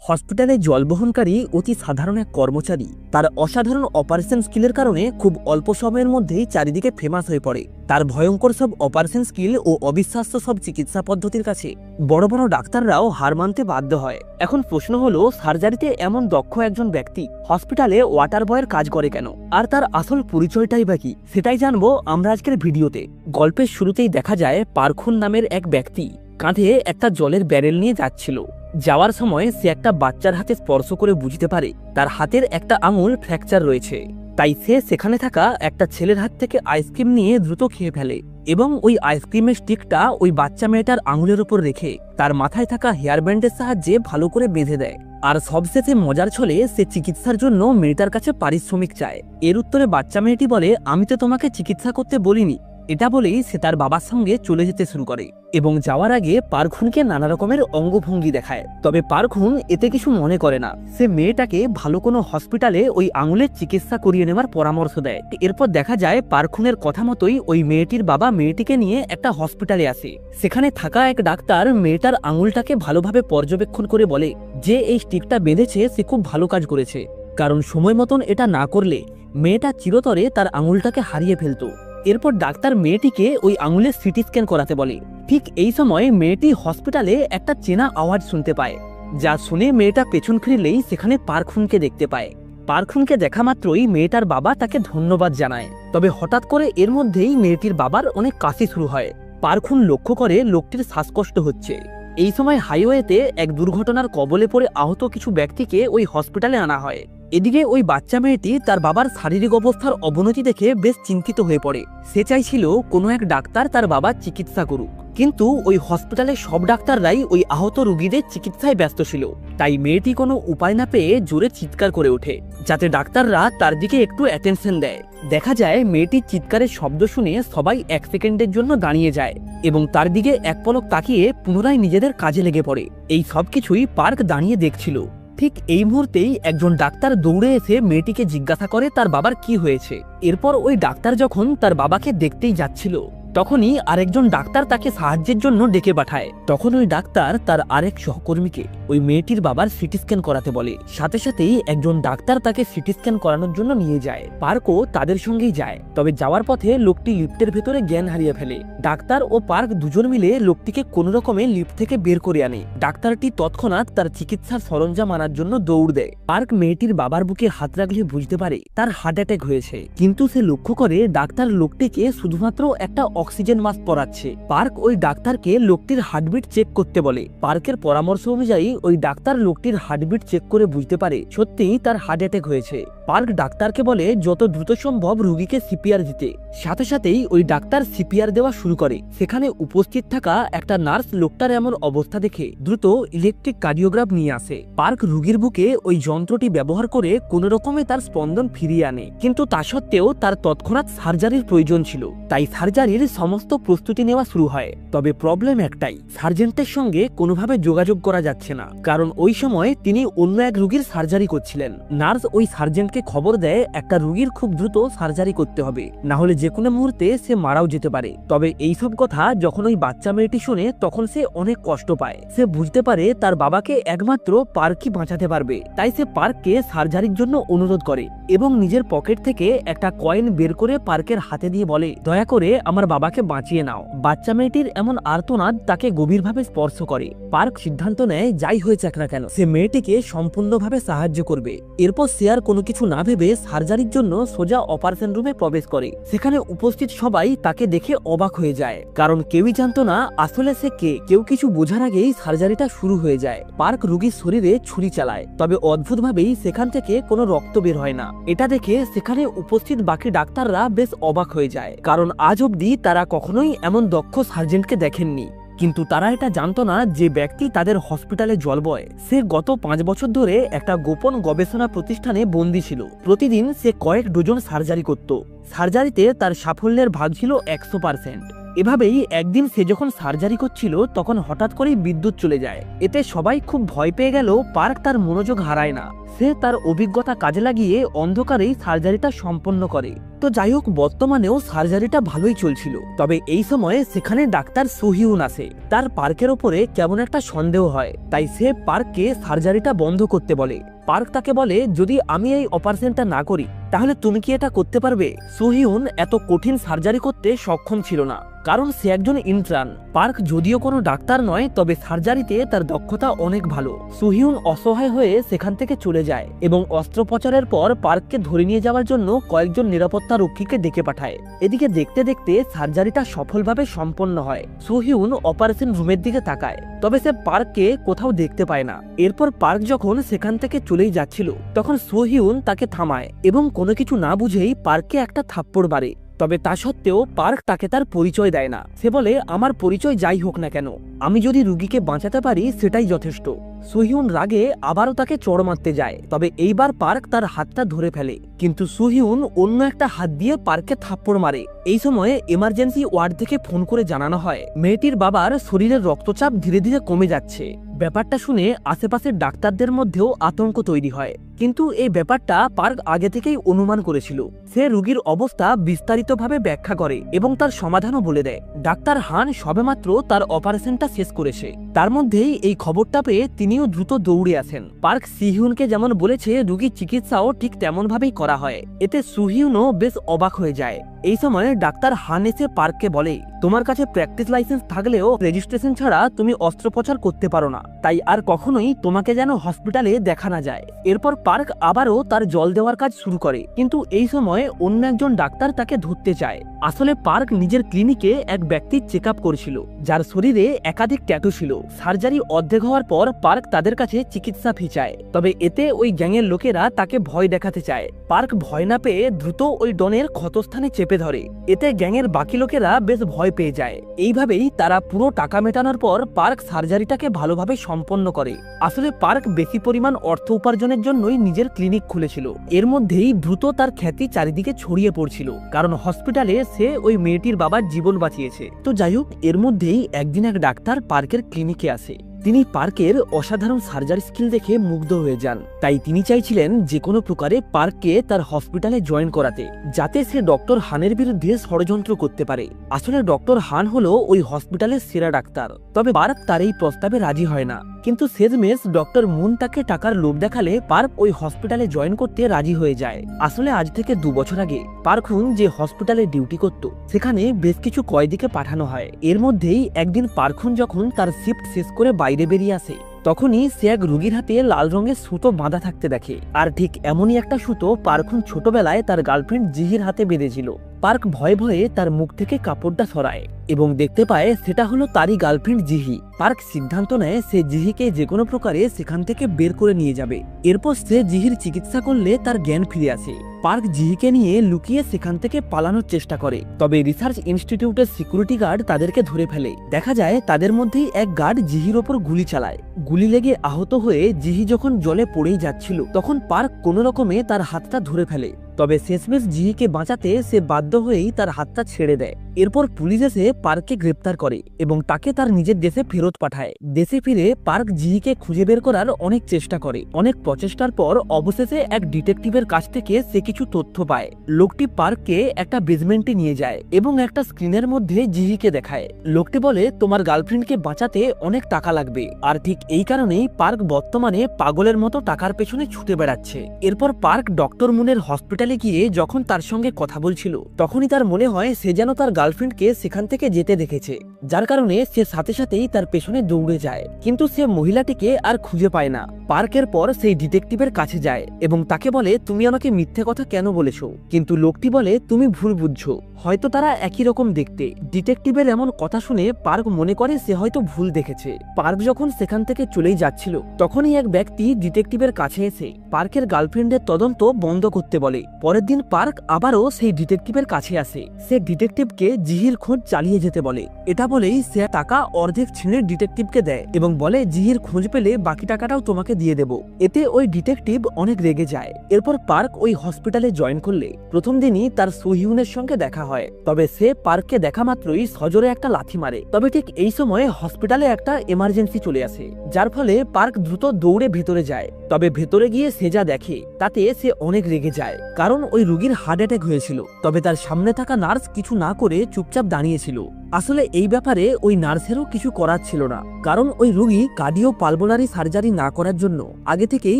হসপিটালে জলবহনকারী অতি সাধারণ এক কর্মচারী তার অসাধারণ অপারেশন স্কিলের কারণে খুব অল্প সময়ের মধ্যেই চারিদিকে ফেমাস হয়ে পড়ে। তার ভয়ঙ্কর সব অপারেশন স্কিল ও অবিশ্বাস্য সব চিকিৎসা পদ্ধতির কাছে বড় বড় ডাক্তাররাও হার মানতে বাধ্য হয়। এখন প্রশ্ন হলো, সার্জারিতে এমন দক্ষ একজন ব্যক্তি হসপিটালে ওয়াটার বয়ের কাজ করে কেন, আর তার আসল পরিচয়টাই বা কি, সেটাই জানবো আমরা আজকের ভিডিওতে। গল্পের শুরুতেই দেখা যায় পারখুন নামের এক ব্যক্তি কাঁধে একটা জলের ব্যারেল নিয়ে যাচ্ছিল। যাওয়ার সময় সে একটা বাচ্চার হাতে স্পর্শ করে বুঝতে পারে তার হাতের একটা আঙুল ফ্র্যাকচার রয়েছে। তাই সে সেখানে থাকা একটা ছেলের হাত থেকে আইসক্রিম নিয়ে দ্রুত খেয়ে ফেলে এবং ওই আইসক্রিমের স্টিকটা ওই বাচ্চা মেয়েটার আঙুলের উপর রেখে তার মাথায় থাকা হেয়ার ব্যান্ডের সাহায্যে ভালো করে বেঁধে দেয়। আর সবশেষে মজার ছলে সে চিকিৎসার জন্য মেয়েটার কাছে পারিশ্রমিক চায়। এর উত্তরে বাচ্চা মেয়েটি বলে, আমি তো তোমাকে চিকিৎসা করতে বলিনি। এটা বলেই সে তার বাবার সঙ্গে চলে যেতে শুরু করে এবং যাওয়ার আগে পারখুনকে নানা রকমের অঙ্গভঙ্গি দেখায়। তবে পারখুন এতে কিছু মনে করে না। সে মেয়েটাকে ভালো কোনো হসপিটালে ওই আঙুলের চিকিৎসা করিয়ে নেওয়ার পরামর্শ দেয়। এরপর দেখা যায় পারখুনের কথা মতোই ওই মেয়েটির বাবা মেয়েটিকে নিয়ে একটা হসপিটালে আসে। সেখানে থাকা এক ডাক্তার মেয়েটার আঙুলটাকে ভালোভাবে পর্যবেক্ষণ করে বলে যে এই স্টিকটা বেঁধেছে সে খুব ভালো কাজ করেছে, কারণ সময় মতন এটা না করলে মেয়েটা চিরতরে তার আঙুলটাকে হারিয়ে ফেলত। এরপর ডাক্তার মেয়েটিকে ওই আঙুলের সিটি স্ক্যান করাতে বলে। ঠিক এই সময় মেয়েটি হসপিটালে একটা চেনা আওয়াজ শুনতে পায়, যা শুনে মেয়েটা পেছন ফিরলেই সেখানে পারখুনকে দেখতে পায়। পারখুনকে দেখা মাত্রই মেয়েটার বাবা তাকে ধন্যবাদ জানায়। তবে হঠাৎ করে এর মধ্যেই মেয়েটির বাবার অনেক কাশি শুরু হয়। পারখুন লক্ষ্য করে লোকটির শ্বাসকষ্ট হচ্ছে। এই সময় হাইওয়েতে এক দুর্ঘটনার কবলে পড়ে আহত কিছু ব্যক্তিকে ওই হসপিটালে আনা হয়। এদিকে ওই বাচ্চা মেয়েটি তার বাবার শারীরিক অবস্থার অবনতি দেখে বেশ চিন্তিত হয়ে পড়ে। সে চাইছিল কোনো এক ডাক্তার তার বাবার চিকিৎসা করুক, কিন্তু ওই হসপিটালে সব ডাক্তাররাই ওই আহত রোগীদের চিকিৎসায় ব্যস্ত ছিল। তাই মেয়েটি কোনো উপায় না পেয়ে জোরে চিৎকার করে ওঠে, যাতে ডাক্তাররা তার দিকে একটু অ্যাটেনশন দেয়। দেখা যায় মেয়েটির চিৎকারের শব্দ শুনে সবাই এক সেকেন্ডের জন্য দাঁড়িয়ে যায় এবং তার দিকে এক পলক তাকিয়ে পুনরায় নিজেদের কাজে লেগে পড়ে। এই সব কিছুই পার্ক দাঁড়িয়ে দেখছিল। ঠিক এই মুহূর্তেই একজন ডাক্তার দৌড়ে এসে মেয়েটিকে জিজ্ঞাসা করে তার বাবার কি হয়েছে। এরপর ওই ডাক্তার যখন তার বাবাকে দেখতেই যাচ্ছিল, তখনই আরেকজন ডাক্তার তাকে সাহায্যের জন্য ডেকে পাঠায়। তখন ওই ডাক্তার তার আরেক সহকর্মীকে ওই মেয়েটির বাবার সিটি স্ক্যান করাতে বলে। সাথে সাথেই একজন ডাক্তার তাকে সিটি স্ক্যান করানোর জন্য নিয়ে যায়। পার্কও তাদের সঙ্গেই যায়। তবে যাওয়ার পথে লোকটি লিফটের ভেতরে জ্ঞান হারিয়ে ফেলে। ডাক্তার ও পার্ক দুজন মিলে লোকটিকে কোনো রকমে লিফট থেকে বের করে আনে। ডাক্তারটি তৎক্ষণাৎ তার চিকিৎসার সরঞ্জাম আনার জন্য দৌড় দেয়। পার্ক মেয়েটির বাবার বুকে হাত রাখলে বুঝতে পারে তার হার্ট অ্যাটাক হয়েছে, কিন্তু সে লক্ষ্য করে ডাক্তার লোকটিকে শুধুমাত্র একটা অক্সিজেন মাস্ক পরাচ্ছে। পার্ক ওই ডাক্তারকে লোকটির হার্টবিট চেক করতে বলে। পার্কের পরামর্শ অনুযায়ী ওই ডাক্তার লোকটির হার্টবিট চেক করে বুঝতে পারে সত্যিই তার হার্ট অ্যাটাক হয়েছে। পার্ক ডাক্তারকে বলে যত দ্রুত সম্ভব রোগীকে সিপিআর দিতে। সাথে সাথেই ওই ডাক্তার সিপিআর দেওয়া শুরু করে। সেখানে উপস্থিত থাকা একটা নার্স লোকটার এমন অবস্থা দেখে দ্রুত ইলেকট্রিক কার্ডিওগ্রাফ নিয়ে আসে। পার্ক রোগীর বুকে ওই যন্ত্রটি ব্যবহার করে কোনো রকমে তার স্পন্দন ফিরিয়ে আনে, কিন্তু তা সত্ত্বেও তার তৎক্ষণাৎ সার্জারির প্রয়োজন ছিল। তাই সার্জারির সমস্ত প্রস্তুতি নেওয়া শুরু হয়। তবে প্রবলেম একটাই, সার্জেন্টের সঙ্গে কোনোভাবে যোগাযোগ করা যাচ্ছে না, কারণ ওই সময় তিনি অন্য এক রোগীর সার্জারি করছিলেন। নার্স ওই সার্জেন্টকে খবর দেয় একটা রোগীর খুব দ্রুত সার্জারি করতে হবে, না হলে যে কোনো মুহূর্তে সে মারাও যেতে পারে। তবে এইসব কথা যখন ওই বাচ্চা মেয়েটি শুনে তখন সে অনেক কষ্ট পায়। সে বুঝতে পারে তার বাবাকে একমাত্র পার্কই বাঁচাতে পারবে। তাই সে পার্ককে সার্জারির জন্য অনুরোধ করে এবং নিজের পকেট থেকে একটা কয়েন বের করে পার্কের হাতে দিয়ে বলে, দয়া করে আমার বাবাকে বাঁচিয়ে নাও। বাচ্চা মেয়েটির এমন আর্তনাদ তাকে গভীরভাবে স্পর্শ করে। পার্ক সিদ্ধান্ত নেয় যাই হয়েছে না কেন সে মেয়েটিকে সম্পূর্ণভাবে সাহায্য করবে। এরপর সে আর কোনো কিছু না ভেবে সার্জারির জন্য সোজা অপারেশন রুমে প্রবেশ করে। সেখানে উপস্থিত সবাই তাকে দেখে অবাক হয়ে যায়, কারণ কেউই জানতো না আসলে সে কে। কেউ কিছু বোঝার আগেই সার্জারিটা শুরু হয়ে যায়। পার্ক রোগীর শরীরে ছুরি চালায়, তবে অদ্ভুতভাবেই সেখান থেকে কোনো রক্ত বের হয় না। এটা দেখে সেখানে উপস্থিত বাকি ডাক্তাররা বেশ অবাক হয়ে যায়, কারণ আজ অব্দি তারা কখনোই এমন দক্ষ সার্জেন্টকে দেখেননি। কিন্তু তারা এটা জানতো না যে ব্যক্তি তাদের হসপিটালে জল বয় সে গত 5 বছর ধরে একটা গোপন গবেষণা প্রতিষ্ঠানে বন্দী ছিল। প্রতিদিন সে কয়েক ডজন সার্জারি করত। সার্জারিতে তার সাফল্যের ভাগ ছিল 100%। এভাবেই একদিন সে যখন সার্জারি করছিল তখন হঠাৎ করেই বিদ্যুৎ চলে যায়। এতে সবাই খুব ভয় পেয়ে গেল। পার্ক তার মনোযোগ হারায় না। সে তার অভিজ্ঞতা কাজে লাগিয়ে অন্ধকারেই সার্জারিটা সম্পন্ন করে। তো যাই হোক, বর্তমানেও সার্জারিটা ভালোই চলছিল। তবে এই সময়ে সেখানে ডাক্তার সোহিউন আসে। তার পার্কের ওপরে কেমন একটা সন্দেহ হয়, তাই সে পার্ককে সার্জারিটা বন্ধ করতে বলে। পার্ক তাকে বলে, যদি আমি এই অপারেশনটা না করি তাহলে তুমি কি এটা করতে পারবে? সোহিউন এত কঠিন সার্জারি করতে সক্ষম ছিল না, কারণ সে একজন ইন্টার্ন। পার্ক যদিও কোনো ডাক্তার নয়, তবে সার্জারিতে তার দক্ষতা অনেক ভালো। সোহিউন অসহায় হয়ে সেখান থেকে চলে যায় এবং অস্ত্রোপচারের পর পার্ককে ধরে নিয়ে যাওয়ার জন্য কয়েকজন নিরাপত্তা রক্ষীকে ডেকে পাঠায়। এদিকে দেখতে দেখতে সার্জারিটা সফলভাবে সম্পন্ন হয়। সোহিউন অপারেশন রুমের দিকে তাকায়, তবে সে পার্ককে কোথাও দেখতে পায় না। এরপর পার্ক যখন সেখান থেকে চলেই যাচ্ছিল, তখন সোহিউন তাকে থামায় এবং কোনো কিছু না বুঝেই পার্ককে একটা থাপ্পড় মারে। তবে তা সত্ত্বেও পার্ক তাকে তার পরিচয় দেয় না। সে বলে, আমার পরিচয় যাই হোক না কেন, আমি যদি রুগীকে বাঁচাতে পারি সেটাই যথেষ্ট। সোহিউন রাগে আবারও তাকে চড় মারতে যায়, তবে এইবার পার্ক তার হাতটা ধরে ফেলে, কিন্তু সোহিউন অন্য একটা হাত দিয়ে পার্ককে থাপ্পড় মারে। এই সময়ে এমার্জেন্সি ওয়ার্ড থেকে ফোন করে জানানো হয় মেয়েটির বাবার শরীরের রক্তচাপ ধীরে ধীরে কমে যাচ্ছে। ব্যাপারটা শুনে আশেপাশের ডাক্তারদের মধ্যেও আতঙ্ক তৈরি হয়, কিন্তু এই ব্যাপারটা পার্ক আগে থেকেই অনুমান করেছিল। সে রোগীর অবস্থা বিস্তারিতভাবে ব্যাখ্যা করে এবং তার সমাধানও বলে দেয়। ডাক্তার হান সবেমাত্র তার অপারেশনটা শেষ করেছে। তার মধ্যেই এই খবরটা পেয়ে তিনিও দ্রুত দৌড়ে আসেন। পার্ক সিহিউনকে যেমন বলেছে, রোগীর চিকিৎসাও ঠিক তেমন ভাবেই করা হয়। এতে সুহিউনও বেশ অবাক হয়ে যায়। এই সময় ডাক্তার হান এসে পার্ককে বলে, তোমার কাছে প্র্যাকটিস লাইসেন্স থাকলেও রেজিস্ট্রেশন ছাড়া তুমি অস্ত্রোপচার করতে পারো না, তাই আর কখনোই তোমাকে যেন হসপিটালে দেখা না যায়। এরপর পার্ক আবারও তার জল দেওয়ার কাজ শুরু করে, কিন্তু এই সময় অন্য একজন ডাক্তার তাকে ধরতে চায়। আসলে পার্ক নিজের ক্লিনিকে এক ব্যক্তির চেক আপ করছিল, যার শরীরে একাধিক ট্যাটু ছিল। সার্জারি অর্ধেক হওয়ার পর পার্ক তাদের কাছে চিকিৎসা ফি চায়, তবে এতে ওই গ্যাংয়ের লোকেরা তাকে ভয় দেখাতে চায়। পার্ক ভয় না পেয়ে দ্রুত ওই ডনের ক্ষতস্থানে চেপে ধরে। এতে গ্যাংয়ের বাকি লোকেরা বেশ ভয় পেয়ে যায়। এইভাবেই তারা পুরো টাকা মেটানোর পর পার্ক সার্জারিটাকে ভালোভাবে সম্পন্ন করে। আসলে পার্ক বেশি পরিমাণ অর্থ উপার্জনের জন্যই নিজের ক্লিনিক খুলেছিল। এর মধ্যেই দ্রুত তার খ্যাতি চারিদিকে ছড়িয়ে পড়ছিল, কারণ হসপিটালে সে ওই মেয়েটির বাবার জীবন বাঁচিয়েছে। তো যাই হোক, এর মধ্যেই একদিন এক ডাক্তার পার্কের ক্লিনিকে আসে। তিনি পার্কের অসাধারণ সার্জারি স্কিল দেখে মুগ্ধ হয়ে যান। তাই তিনি চাইছিলেন যে কোনো প্রকারে পার্ককে তার হসপিটালে জয়েন করাতে, যাতে সে ডক্টর হানের বিরুদ্ধে ষড়যন্ত্র করতে পারে। আসলে ডক্টর হান হলো ওই হসপিটালের সেরা ডাক্তার, তবে পার্ক তার এই প্রস্তাবে রাজি হয় না। কিন্তু শেষমেশ ডক্টর মুন তাকে টাকার লোভ দেখালে পার্ক ওই হসপিটালে জয়েন করতে রাজি হয়ে যায়। আসলে আজ থেকে 2 বছর আগে পার্কুন যে হসপিটালে ডিউটি করত, সেখানে বেশ কিছু কয়েদিকে পাঠানো হয়। এর মধ্যেই একদিন পার্কুন যখন তার শিফট শেষ করে বাইরে বেরিয়ে আসে, তখনই সে এক রোগীর হাতে লাল রঙের সুতো বাঁধা থাকতে দেখে। আর ঠিক এমনই একটা সুতো পার্কুন ছোটবেলায় তার গার্লফ্রেন্ড জিহির হাতে বেঁধেছিল। পার্ক ভয়ে ভয়ে তার মুখ থেকে কাপড়টা সরায় এবং দেখতে পায় সেটা হলো তারই গার্লফ্রেন্ড জিহি। পার্ক সিদ্ধান্ত নেয় সে জিহিকে যে কোনো প্রকারে সেখান থেকে বের করে নিয়ে যাবে। এরপর সে জিহির চিকিৎসা করলে তার জ্ঞান ফিরে আসে। পার্ক জিহিকে নিয়ে লুকিয়ে সেখান থেকে পালানোর চেষ্টা করে, তবে রিসার্চ ইনস্টিটিউটের সিকিউরিটি গার্ড তাদেরকে ধরে ফেলে। দেখা যায় তাদের মধ্যেই এক গার্ড জিহির ওপর গুলি চালায়। গুলি লেগে আহত হয়ে জিহি যখন জলে পড়েই যাচ্ছিল, তখন পার্ক কোনো রকমে তার হাতটা ধরে ফেলে। তবে শেষমেশ জিহিকে বাঁচাতে সে বাধ্য হয়েই তার হাতটা ছেড়ে দেয়। এরপর পুলিশ এসে পার্ককে গ্রেপ্তার করে এবং তাকে তার নিজের দেশে ফেরত পাঠায়। দেশে ফিরে পার্ক জিহিকে খুঁজে বের করার অনেক চেষ্টা করে। অনেক প্রচেষ্টার পর অবশেষে এক ডিটেকটিভের কাছ থেকে সে কিছু তথ্য পায়। লোকটি পার্ককে একটা বেসমেন্টে নিয়ে যায় এবং একটা স্ক্রিনের মধ্যে জিহিকে দেখায়। লোকটি বলে, তোমার গার্লফ্রেন্ডকে বাঁচাতে অনেক টাকা লাগবে। আর ঠিক এই কারণেই পার্ক বর্তমানে পাগলের মতো টাকার পেছনে ছুটে বেড়াচ্ছে। এরপর পার্ক ডক্টর মুনের হসপিটালে গিয়ে যখন তার সঙ্গে কথা বলছিল, তখনই তার মনে হয় সে যেন তার গার্লফ্রেন্ডকে সেখান থেকে যেতে দেখেছে, যার কারণে সে সাথে সাথেই তার পেছনে দৌড়ে যায়। কিন্তু সে মহিলাটিকে আর খুঁজে পায় না। পার্কের পর সেই ডিটেকটিভের কাছে যায় এবং তাকে বলে, তুমি আমাকে মিথ্যে কথা কেন বলেছো? কিন্তু লোকটি বলে, তুমি ভুল বুঝছো, হয়তো তারা একই রকম দেখতে। ডিটেকটিভের এমন কথা শুনে পার্ক মনে করে সে হয়তো ভুল দেখেছে। পার্ক যখন সেখান থেকে চলেই যাচ্ছিল, তখনই এক ব্যক্তি ডিটেকটিভের কাছে এসে পার্কের গার্লফ্রেন্ডের তদন্ত বন্ধ করতে বলে। পরের দিন পার্ক আবারও সেই ডিটেকটিভের কাছে আসে। সে ডিটেকটিভকে জিহির খোঁজ চালিয়ে পালিয়ে যেতে বলে। এটা বলেই সে টাকা অর্ধেক ছিঁড়ে ডিটেকটিভকে দেয় এবং বলে জিহির খোঁজ পেলে বাকি টাকাটাও তোমাকে দিয়ে দেব। এতে ওই ডিটেকটিভ অনেক রেগে যায়। এরপর পার্ক ওই হসপিটালে জয়েন করলে প্রথম দিনই তার সুহিউনের সঙ্গে দেখা হয়। তবে সে পার্ককে দেখা মাত্রই সজোরে একটা লাথি মারে। তবে ঠিক এই সময় হসপিটালে একটা এমার্জেন্সি চলে আসে, যার ফলে পার্ক দ্রুত দৌড়ে ভেতরে যায়। তবে ভেতরে গিয়ে সে যা দেখে তাতে সে অনেক রেগে যায়, কারণ ওই রোগীর হার্ট অ্যাটাক হয়েছিল। তবে তার সামনে থাকা নার্স কিছু না করে চুপচাপ দাঁড়িয়েছিল। আসলে এই ব্যাপারে ওই নার্সেরও কিছু করার ছিল না, কারণ ওই রোগী কার্ডিও পালমোনারি সার্জারি না করার জন্য আগে থেকেই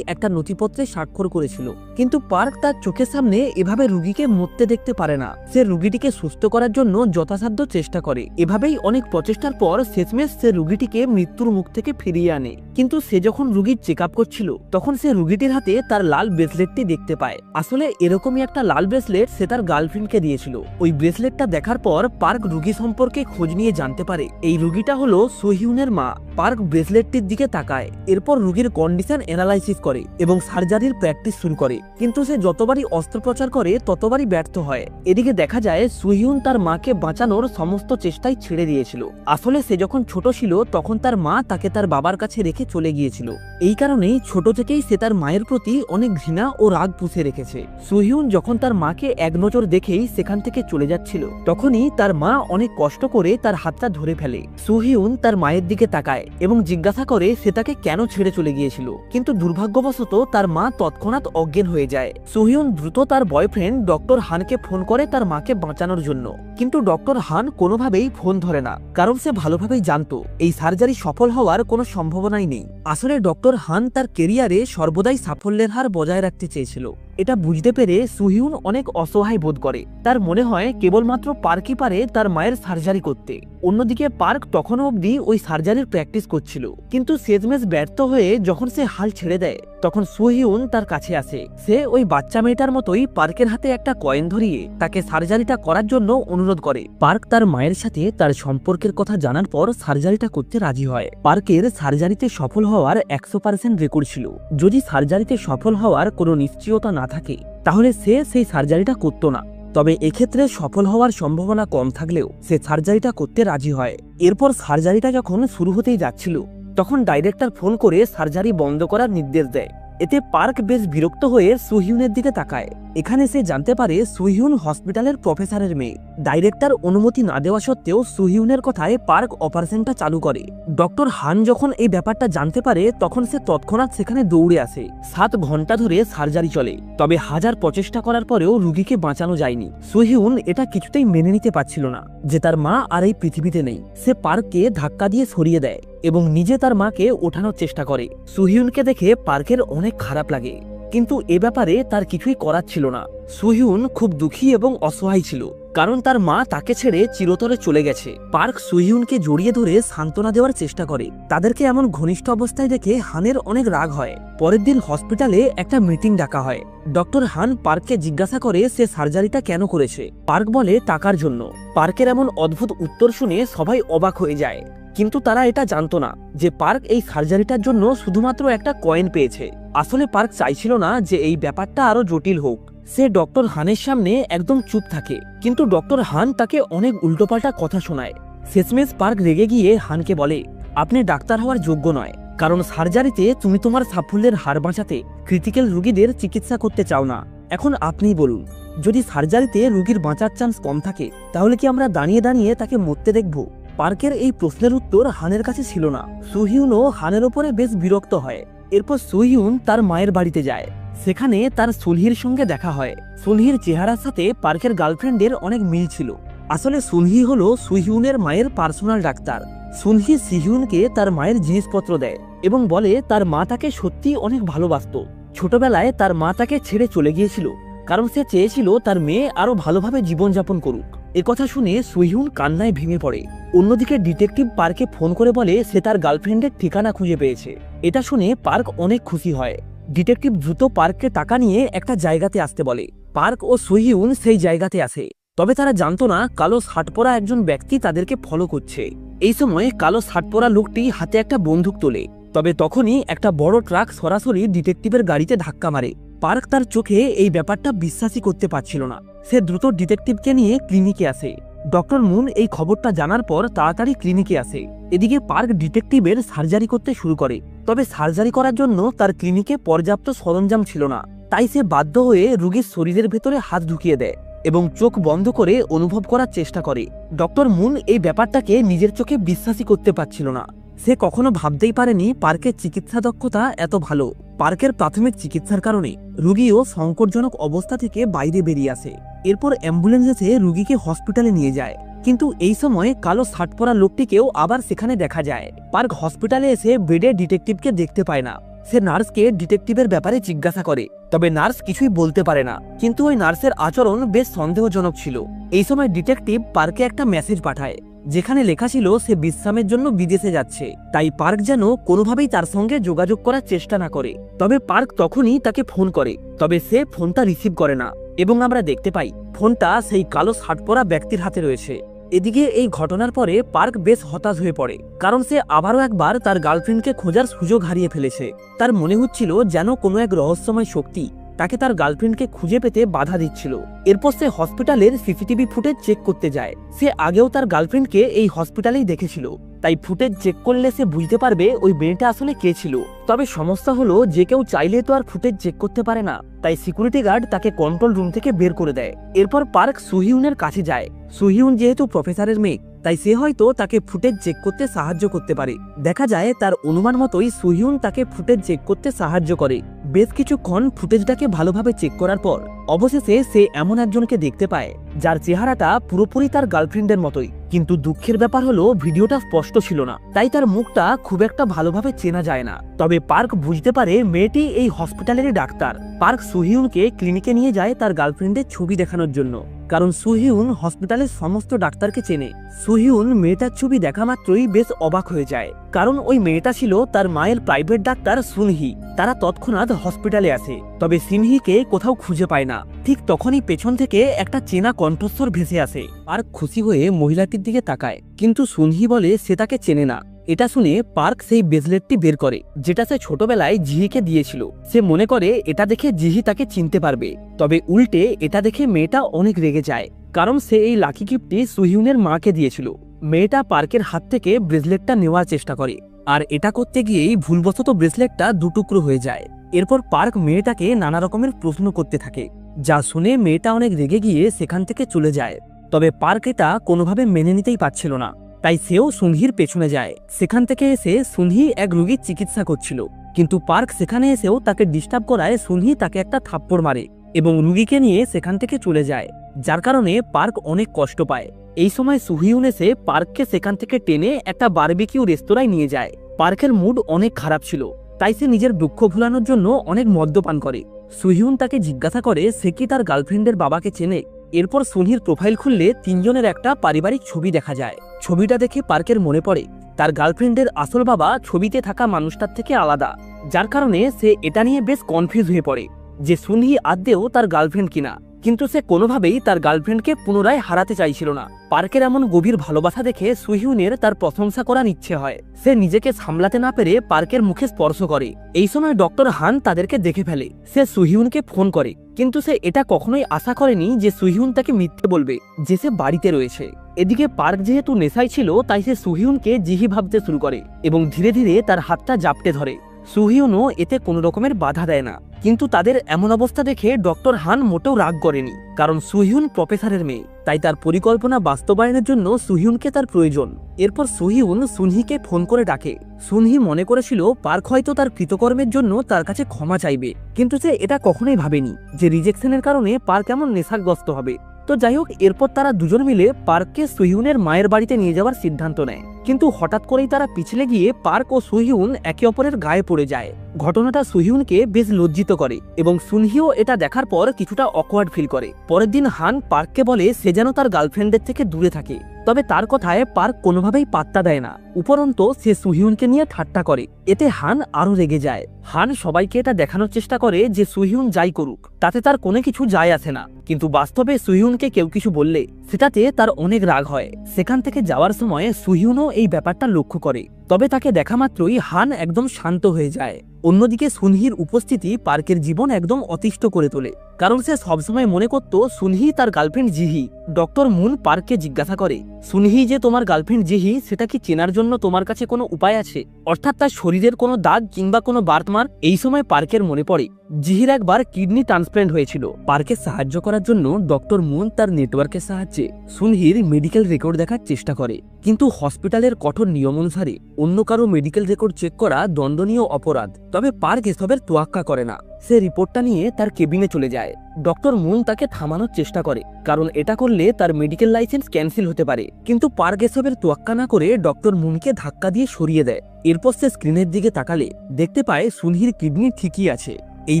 একটা নথিপত্রে স্বাক্ষর করেছিল। কিন্তু পার্ক তার চোখের সামনে এভাবে রোগীকে মরতে দেখতে পারে না। সে রোগীটিকে সুস্থ করার জন্য যথাসাধ্য চেষ্টা করে। এভাবেই অনেক প্রচেষ্টার পর শেষমেশ সে রোগীটিকে মৃত্যুর মুখ থেকে ফিরিয়ে আনে। কিন্তু সে যখন রোগীর চেক আপ করছিল তখন সে রোগীটির হাতে তার লাল ব্রেসলেটটি দেখতে পায়। আসলে এরকমই একটা লাল ব্রেসলেট সে তার গার্লফ্রেন্ডকে দিয়েছিল। ওই ব্রেসলেটটা দেখার পর পার্ক রোগী সম্পর্কে খোঁজ নিয়ে জানতে পারে এই রোগীটা হলো সোহিউনের মা। পার্ক ব্রেসলেটটির দিকে তাকায়, এরপর রোগীর কন্ডিশন অ্যানালাইসিস করে এবং সার্জারির প্র্যাকটিস শুরু করে। কিন্তু সে যতবারই অস্ত্রোপচার করে ততবারই ব্যর্থ হয়। এদিকে দেখা যায় সোহিউন তার মাকে বাঁচানোর সমস্ত চেষ্টাই ছেড়ে দিয়েছিল। আসলে সে যখন ছোট ছিল তখন তার মা তাকে তার বাবার কাছে রেখে চলে গিয়েছিল। এই কারণেই ছোট থেকেই সে তার মায়ের প্রতি অনেক ঘৃণা ও রাগ পুষে রেখেছে। সোহিউন যখন তার মাকে এক নজর দেখেই সেখান থেকে চলে যাচ্ছিল তখনই তার মা অনেক কষ্ট করে তার হাতটা ধরে ফেলে। সোহিউন তার মায়ের দিকে তাকায় এবং জিজ্ঞাসা করে সে তাকে কেন ছেড়ে চলে গিয়েছিল, কিন্তু দুর্ভাগ্যবশত তার মা তৎক্ষণাৎ অজ্ঞান হয়ে যায়। সোহিউন দ্রুত তার বয়ফ্রেন্ড ডক্টর হানকে ফোন করে তার মাকে বাঁচানোর জন্য, কিন্তু ডক্টর হান কোনোভাবেই ফোন ধরে না, কারণ সে ভালোভাবেই জানতো এই সার্জারি সফল হওয়ার কোনো সম্ভাবনাই নেই। আসলে ডক্টর হান তার কেরিয়ারে সর্বদাই সাফল্যের হার বজায় রাখতে চেয়েছিল। এটা বুঝতে পেরে সোহিউন অনেক অসহায় বোধ করে। তার মনে হয় কেবলমাত্র পার্কই পারে তার মায়ের সার্জারি করতে। অন্যদিকে পার্ক তখনও অবধি ওই সার্জারির প্র্যাকটিস করছিল, কিন্তু শেষমেশ ব্যর্থ হয়ে যখন সে হাল ছেড়ে দেয় তখন সোহিউন তার কাছে আসে। সে ওই বাচ্চা মেয়েটার মতোই পার্কের হাতে একটা কয়েন ধরিয়ে তাকে সার্জারিটা করার জন্য অনুরোধ করে। পার্ক তার মায়ের সাথে তার সম্পর্কের কথা জানার পর সার্জারিটা করতে রাজি হয়। পার্কের সার্জারিতে সফল হওয়ার 100% রেকর্ড ছিল। যদি সার্জারিতে সফল হওয়ার কোনো নিশ্চয়তা না থাকে তাহলে সে সেই সার্জারিটা করত না। তবে এক্ষেত্রে সফল হওয়ার সম্ভাবনা কম থাকলেও সে সার্জারিটা করতে রাজি হয়। এরপর সার্জারিটা যখন শুরু হতেই যাচ্ছিল তখন ডাইরেক্টর ফোন করে সার্জারি বন্ধ করার নির্দেশ দেয়। এতে পার্ক বেশ বিরক্ত হয়ে সোহিউনের দিকে তাকায়। এখানে সে জানতে পারে সোহিউন হসপিটালের প্রফেসরের মেয়ে। ডাইরেক্টর অনুমতি না দেওয়া সত্ত্বেও সোহিউনের কথায় পার্ক অপারেশনটা চালু করে। ডক্টর হান যখন এই ব্যাপারটা জানতে পারে তখন সে তৎক্ষণাৎ সেখানে দৌড়ে আসে। 7 ঘন্টা ধরে সার্জারি চলে, তবে হাজার প্রচেষ্টা করার পরেও রোগীকে বাঁচানো যায়নি। সোহিউন এটা কিছুতেই মেনে নিতে পারছিল না যে তার মা আর এই পৃথিবীতে নেই। সে পার্ককে ধাক্কা দিয়ে সরিয়ে দেয় এবং নিজে তার মাকে ওঠানোর চেষ্টা করে। সোহিউনকে দেখে পার্কের অনেক খারাপ লাগে, কিন্তু এ ব্যাপারে তার কিছুই করার ছিল না। সোহিউন খুব দুঃখী এবং অসহায় ছিল, কারণ তার মা তাকে ছেড়ে চিরতরে চলে গেছে। পার্ক সোহিউনকে জড়িয়ে ধরে সান্ত্বনা দেওয়ার চেষ্টা করে। তাদেরকে এমন ঘনিষ্ঠ অবস্থায় দেখে হানের অনেক রাগ হয়। পরের দিন হসপিটালে একটা মিটিং ডাকা হয়। ডক্টর হান পার্ককে জিজ্ঞাসা করে সে সার্জারিটা কেন করেছে। পার্ক বলে টাকার জন্য। পার্কের এমন অদ্ভুত উত্তর শুনে সবাই অবাক হয়ে যায়, কিন্তু তারা এটা জানতো না যে পার্ক এই সার্জারিটার জন্য শুধুমাত্র একটা কয়েন পেয়েছে। আসলে পার্ক চাইছিল না যে এই ব্যাপারটা আরো জটিল হোক। সে ডক্টর হানের সামনে একদম চুপ থাকে, কিন্তু ডক্টর হান তাকে অনেক উল্টোপাল্টা কথা শোনায়। শেষমেশ পার্ক রেগে গিয়ে হানকে বলে, আপনি ডাক্তার হওয়ার যোগ্য নয়, কারণ সার্জারিতে তুমি তোমার সাফল্যের হার বাঁচাতে ক্রিটিক্যাল রোগীদের চিকিৎসা করতে চাও না। এখন আপনিই বলুন, যদি সার্জারিতে রোগীর বাঁচার চান্স কম থাকে তাহলে কি আমরা দাঁড়িয়ে দাঁড়িয়ে তাকে মরতে দেখব? পার্কের এই প্রশ্নের উত্তর হানের কাছে ছিল না। সোহিউনও হানের ওপরে বেশ বিরক্ত হয়। এরপর সোহিউন তার মায়ের বাড়িতে যায়। সেখানে তার সুলহির সঙ্গে দেখা হয়। সুলহির চেহারার সাথে পার্কের গার্লফ্রেন্ডের অনেক মিল ছিল। আসলে সুলহি হলো সোহিউনের মায়ের পার্সোনাল ডাক্তার। সুলহি সিহিউনকে তার মায়ের জিনিসপত্র দেয় এবং বলে তার মা তাকে সত্যি অনেক ভালোবাসতো। ছোটবেলায় তার মা তাকে ছেড়ে চলে গিয়েছিল, কারণ সে চেয়েছিল তার মেয়ে আরো ভালোভাবে জীবনযাপন করুক। একথা শুনে সোহিউন কান্নায় ভেঙে পড়ে। অন্যদিকে ডিটেকটিভ পার্কে ফোন করে বলে সে তার গার্লফ্রেন্ডের ঠিকানা খুঁজে পেয়েছে। এটা শুনে পার্ক অনেক খুশি হয়। ডিটেকটিভ দ্রুত পার্ককে টাকা নিয়ে একটা জায়গাতে আসতে বলে। পার্ক ও সোহিউন সেই জায়গাতে আসে, তবে তারা জানতো না কালো শার্ট পরা একজন ব্যক্তি তাদেরকে ফলো করছে। এই সময় কালো শার্ট পরা লোকটি হাতে একটা বন্দুক তোলে, তবে তখনই একটা বড় ট্রাক সরাসরি ডিটেকটিভের গাড়িতে ধাক্কা মারে। পার্ক তার চোখে এই ব্যাপারটা বিশ্বাসই করতে পারছিল না। সে দ্রুত ডিটেকটিভকে নিয়ে ক্লিনিকে আসে। ডক্টর মুন এই খবরটা জানার পর তাড়াতাড়ি ক্লিনিকে আসে। এদিকে পার্ক ডিটেকটিভের সার্জারি করতে শুরু করে, তবে সার্জারি করার জন্য তার ক্লিনিকে পর্যাপ্ত সরঞ্জাম ছিল না। তাই সে বাধ্য হয়ে রোগীর শরীরের ভেতরে হাত ঢুকিয়ে দেয় এবং চোখ বন্ধ করে অনুভব করার চেষ্টা করে। ডক্টর মুন এই ব্যাপারটাকে নিজের চোখে বিশ্বাসই করতে পারছিল না। সে কখনো ভাবতেই পারেনি পার্কের চিকিৎসা দক্ষতা এত ভালো। পার্কের প্রাথমিক চিকিৎসার কারণে রোগীও সংকটজনক অবস্থা থেকে বাইরে বেরিয়ে আসে। এরপর অ্যাম্বুলেন্স এসে রোগীকে হসপিটালে নিয়ে যায়, কিন্তু এই সময় কালো শার্ট পরা লোকটিকেও আবার সেখানে দেখা যায়। পার্ক হসপিটালে এসে বেডে ডিটেকটিভকে দেখতে পায় না। সে নার্সকে ডিটেকটিভের ব্যাপারে জিজ্ঞাসা করে, তবে নার্স কিছুই বলতে পারে না। কিন্তু ওই নার্সের আচরণ বেশ সন্দেহজনক ছিল। এই সময় ডিটেকটিভ পার্কে একটা মেসেজ পাঠায়, যেখানে লেখা ছিল সে বিশ্রামের জন্য বিদেশে যাচ্ছে, তাই পার্ক যেন কোনোভাবেই তার সঙ্গে যোগাযোগ করার চেষ্টা না করে। তবে পার্ক তখনই তাকে ফোন করে, তবে সে ফোনটা রিসিভ করে না এবং আমরা দেখতে পাই ফোনটা সেই কালো শার্ট পরা ব্যক্তির হাতে রয়েছে। এদিকে এই ঘটনার পরে পার্ক বেশ হতাশ হয়ে পড়ে, কারণ সে আবারও একবার তার গার্লফ্রেন্ডকে খোঁজার সুযোগ হারিয়ে ফেলেছে। তার মনে হচ্ছিল যেন কোনো এক রহস্যময় শক্তি তাকে তার গার্লফ্রেন্ডকে খুঁজে পেতে বাধা দিচ্ছিল। এরপর সে হসপিটালের সিসিটিভি ফুটেজ চেক করতে যায়। সে আগেও তার গার্লফ্রেন্ডকে এই হসপিটালেই দেখেছিল, তাই ফুটেজ চেক করলে সে বুঝতে পারবে ওই মেয়েটা আসলে কে ছিল। তবে সমস্যা হলো যে কেউ চাইলে তো আর ফুটেজ চেক করতে পারে না, তাই সিকিউরিটি গার্ড তাকে কন্ট্রোল রুম থেকে বের করে দেয়। এরপর পার্ক সুহিউনের কাছে যায়। সুহিউন যেহেতু প্রফেসরের মেয়ে, তাই সে হয়তো তাকে ফুটেজ চেক করতে সাহায্য করতে পারে। দেখা যায় তার অনুমান মতোই সুহিউন তাকে ফুটেজ চেক করতে সাহায্য করে। বেশ কিছুক্ষণ ফুটেজটাকে ভালোভাবে চেক করার পর অবশেষে সে এমন একজনকে দেখতে পায় যার চেহারাটা পুরোপুরি তার গার্লফ্রেন্ডের মতোই, কিন্তু দুঃখের ব্যাপার হলো ভিডিওটা স্পষ্ট ছিল না, তাই তার মুখটা খুব একটা ভালোভাবে চেনা যায় না। তবে পার্ক বুঝতে পারে মেয়েটি এই হসপিটালেরই ডাক্তার। পার্ক সুহিউনকে ক্লিনিকে নিয়ে যায় তার গার্লফ্রেন্ডের ছবি দেখানোর জন্য, কারণ সুহিউন হসপিটালের সমস্ত ডাক্তারকে চেনে। সুহিউন মেয়েটার ছবি দেখা মাত্রই বেশ অবাক হয়ে যায়, কারণ ওই মেয়েটা ছিল তার মায়ের প্রাইভেট ডাক্তার সুনহি। তারা তৎক্ষণাৎ হসপিটালে আসে, তবে সিনহিকে কোথাও খুঁজে পায় না। ঠিক তখনই পেছন থেকে একটা চেনা কণ্ঠস্বর ভেসে আসে। পার্ক খুশি হয়ে মহিলাটির দিকে তাকায়, কিন্তু সুনহি বলে সে তাকে চেনে না। এটা শুনে পার্ক সেই ব্রেসলেটটি বের করে, যেটা সে ছোটবেলায় জিহিকে দিয়েছিল। সে মনে করে এটা দেখে জিহি তাকে চিনতে পারবে, তবে উল্টে এটা দেখে মেয়েটা অনেক রেগে যায়, কারণ সে এই লাকি গিফটটি সুহিউনের মাকে দিয়েছিল। মেয়েটা পার্কের হাত থেকে ব্রেসলেটটা নেওয়ার চেষ্টা করে, আর এটা করতে গিয়েই ভুলবশত ব্রেসলেটটা দুটুকরো হয়ে যায়। এরপর পার্ক মেয়েটাকে নানা রকমের প্রশ্ন করতে থাকে, যা শুনে মেয়েটা অনেক রেগে গিয়ে সেখান থেকে চলে যায়। তবে পার্ক এটা কোনোভাবে মেনে নিতেই পারছিল না, তাই সেও সুনহির পেছনে যায়। সেখান থেকে এসে সুনহি এক রোগীর চিকিৎসা করছিল, কিন্তু পার্ক সেখানে এসেও তাকে ডিস্টার্ব করায় সুনহি তাকে একটা থাপ্পড় মারে এবং রোগীকে নিয়ে সেখান থেকে চলে যায়, যার কারণে পার্ক অনেক কষ্ট পায়। এই সময় সুহিউন এসে পার্ককে সেখান থেকে টেনে একটা বারবিকিউ রেস্তোরাঁয় নিয়ে যায়। পার্কের মুড অনেক খারাপ ছিল, তাই সে নিজের দুঃখ ভুলানোর জন্য অনেক মদ্যপান করে। সুহিউন তাকে জিজ্ঞাসা করে সে কি তার গার্লফ্রেন্ডের বাবাকে চেনে। এরপর সুনহির প্রোফাইল খুললে তিনজনের একটা পারিবারিক ছবি দেখা যায়। ছবিটা দেখে পার্কের মনে পড়ে তার গার্লফ্রেন্ডের আসল বাবা ছবিতে থাকা মানুষটার থেকে আলাদা, যার কারণে সে এটা নিয়ে বেশ কনফিউজ হয়ে পড়ে যে সুনহি আদৌ তার গার্লফ্রেন্ড কিনা। কিন্তু সে কোনোভাবেই তার গার্লফ্রেন্ডকে পুনরায় হারাতে চাইছিল না। পার্কের এমন গভীর ভালোবাসা দেখে সুহিউনের তার প্রশংসা করার ইচ্ছে হয়। সে নিজেকে সামলাতে না পেরে পার্কের মুখে স্পর্শ করে। এই সময় ডক্টর হান তাদেরকে দেখে ফেলে। সে সুহিউনকে ফোন করে, কিন্তু সে এটা কখনোই আশা করেনি যে সুহিউন তাকে মিথ্যে বলবে যে সে বাড়িতে রয়েছে। এদিকে পার্ক যেহেতু নেশায় ছিল, তাই সে সুহিউনকে জিহি ভাবতে শুরু করে এবং ধীরে ধীরে তার হাতটা জাপটে ধরে। সুহিউনও এতে কোনো রকমের বাধা দেয় না, কিন্তু তাদের এমন অবস্থা দেখে ডক্টর হান মোটেও রাগ করেনি, কারণ সুহিউন প্রফেসরের মেয়ে, তাই তার পরিকল্পনা বাস্তবায়নের জন্য সুহিউনকে তার প্রয়োজন। এরপর সুহিউন সুনহিকে ফোন করে ডাকে। সুনহি মনে করেছিল পার্ক হয়তো তার কৃতকর্মের জন্য তার কাছে ক্ষমা চাইবে, কিন্তু সে এটা কখনোই ভাবেনি যে রিজেকশনের কারণে পার্ক এমন নেশাগ্রস্ত হবে। তো যাই হোক, এরপর তারা দুজন মিলে পার্ককে সুহিউনের মায়ের বাড়িতে নিয়ে যাওয়ার সিদ্ধান্ত নেয়, কিন্তু হঠাৎ করেই তারা পিছলে গিয়ে পার্ক ও সুহিউন একে অপরের গায়ে পড়ে যায়। ঘটনাটা সুহিউনকে বেশ লজ্জিত করে এবং সুনহিও এটা দেখার পর কিছুটা অকওয়ার্ড ফিল করে। পরের দিন হান পার্ককে বলে সে যেন তার গার্লফ্রেন্ডের থেকে দূরে থাকে, তবে তার কথায় পার্ক কোনোভাবেই পাত্তা দেয় না। উপরন্ত সে সুহিউনকে নিয়ে ঠাট্টা করে। এতে হান আরো রেগে যায়। হান সবাইকে এটা দেখানোর চেষ্টা করে যে সুহিউন যাই করুক তাতে তার কোনো কিছু যায় আসে না, কিন্তু বাস্তবে সুহিউনকে কেউ কিছু বললে সেটাতে তার অনেক রাগ হয়। সেখান থেকে যাওয়ার সময় সুহিউনও এই ব্যাপারটা লক্ষ্য করে, তবে তাকে দেখা মাত্রই হান একদম শান্ত হয়ে যায়। অন্যদিকে সুনহির উপস্থিতি পার্কের জীবন একদম অতিষ্ঠ করে তোলে, কারণ সে সবসময় মনে করত সুনহি তার গার্লফ্রেন্ড জিহি ডক্টর মুন পার্ককে জিজ্ঞাসা করে, সুনহি যে তোমার গার্লফ্রেন্ড জিহি, সেটা কি চেনার জন্য তোমার কাছে কোনো উপায় আছে, অর্থাৎ তার শরীরের কোনো দাগ কিংবা কোনো বার্থমার্ক? এই সময় পার্কের মনে পড়ে জিহির একবার কিডনি ট্রান্সপ্ল্যান্ট হয়েছিল। পার্কে সাহায্য করার জন্য ডক্টর মুন তার নেটওয়ার্কের সাহায্যে সুনহির মেডিকেল রেকর্ড দেখার চেষ্টা করে, কিন্তু হসপিটালের কঠোর নিয়ম অনুসারে অন্য কারো মেডিকেল রেকর্ড চেক করা দণ্ডনীয় অপরাধ। তবে পার্ক এসবের তোয়াক্কা করে না, সে রিপোর্টটা নিয়ে তার কেবিনে চলে যায়। ডক্টর মুন তাকে থামানোর চেষ্টা করে, কারণ এটা করলে তার মেডিকেল লাইসেন্স ক্যান্সেল হতে পারে, কিন্তু পার্ক এসবের তোয়াক্কা না করে ডক্টর মুনকে ধাক্কা দিয়ে সরিয়ে দেয়। এরপর সে স্ক্রিনের দিকে তাকালে দেখতে পায় সুনহির কিডনি ঠিকই আছে। এই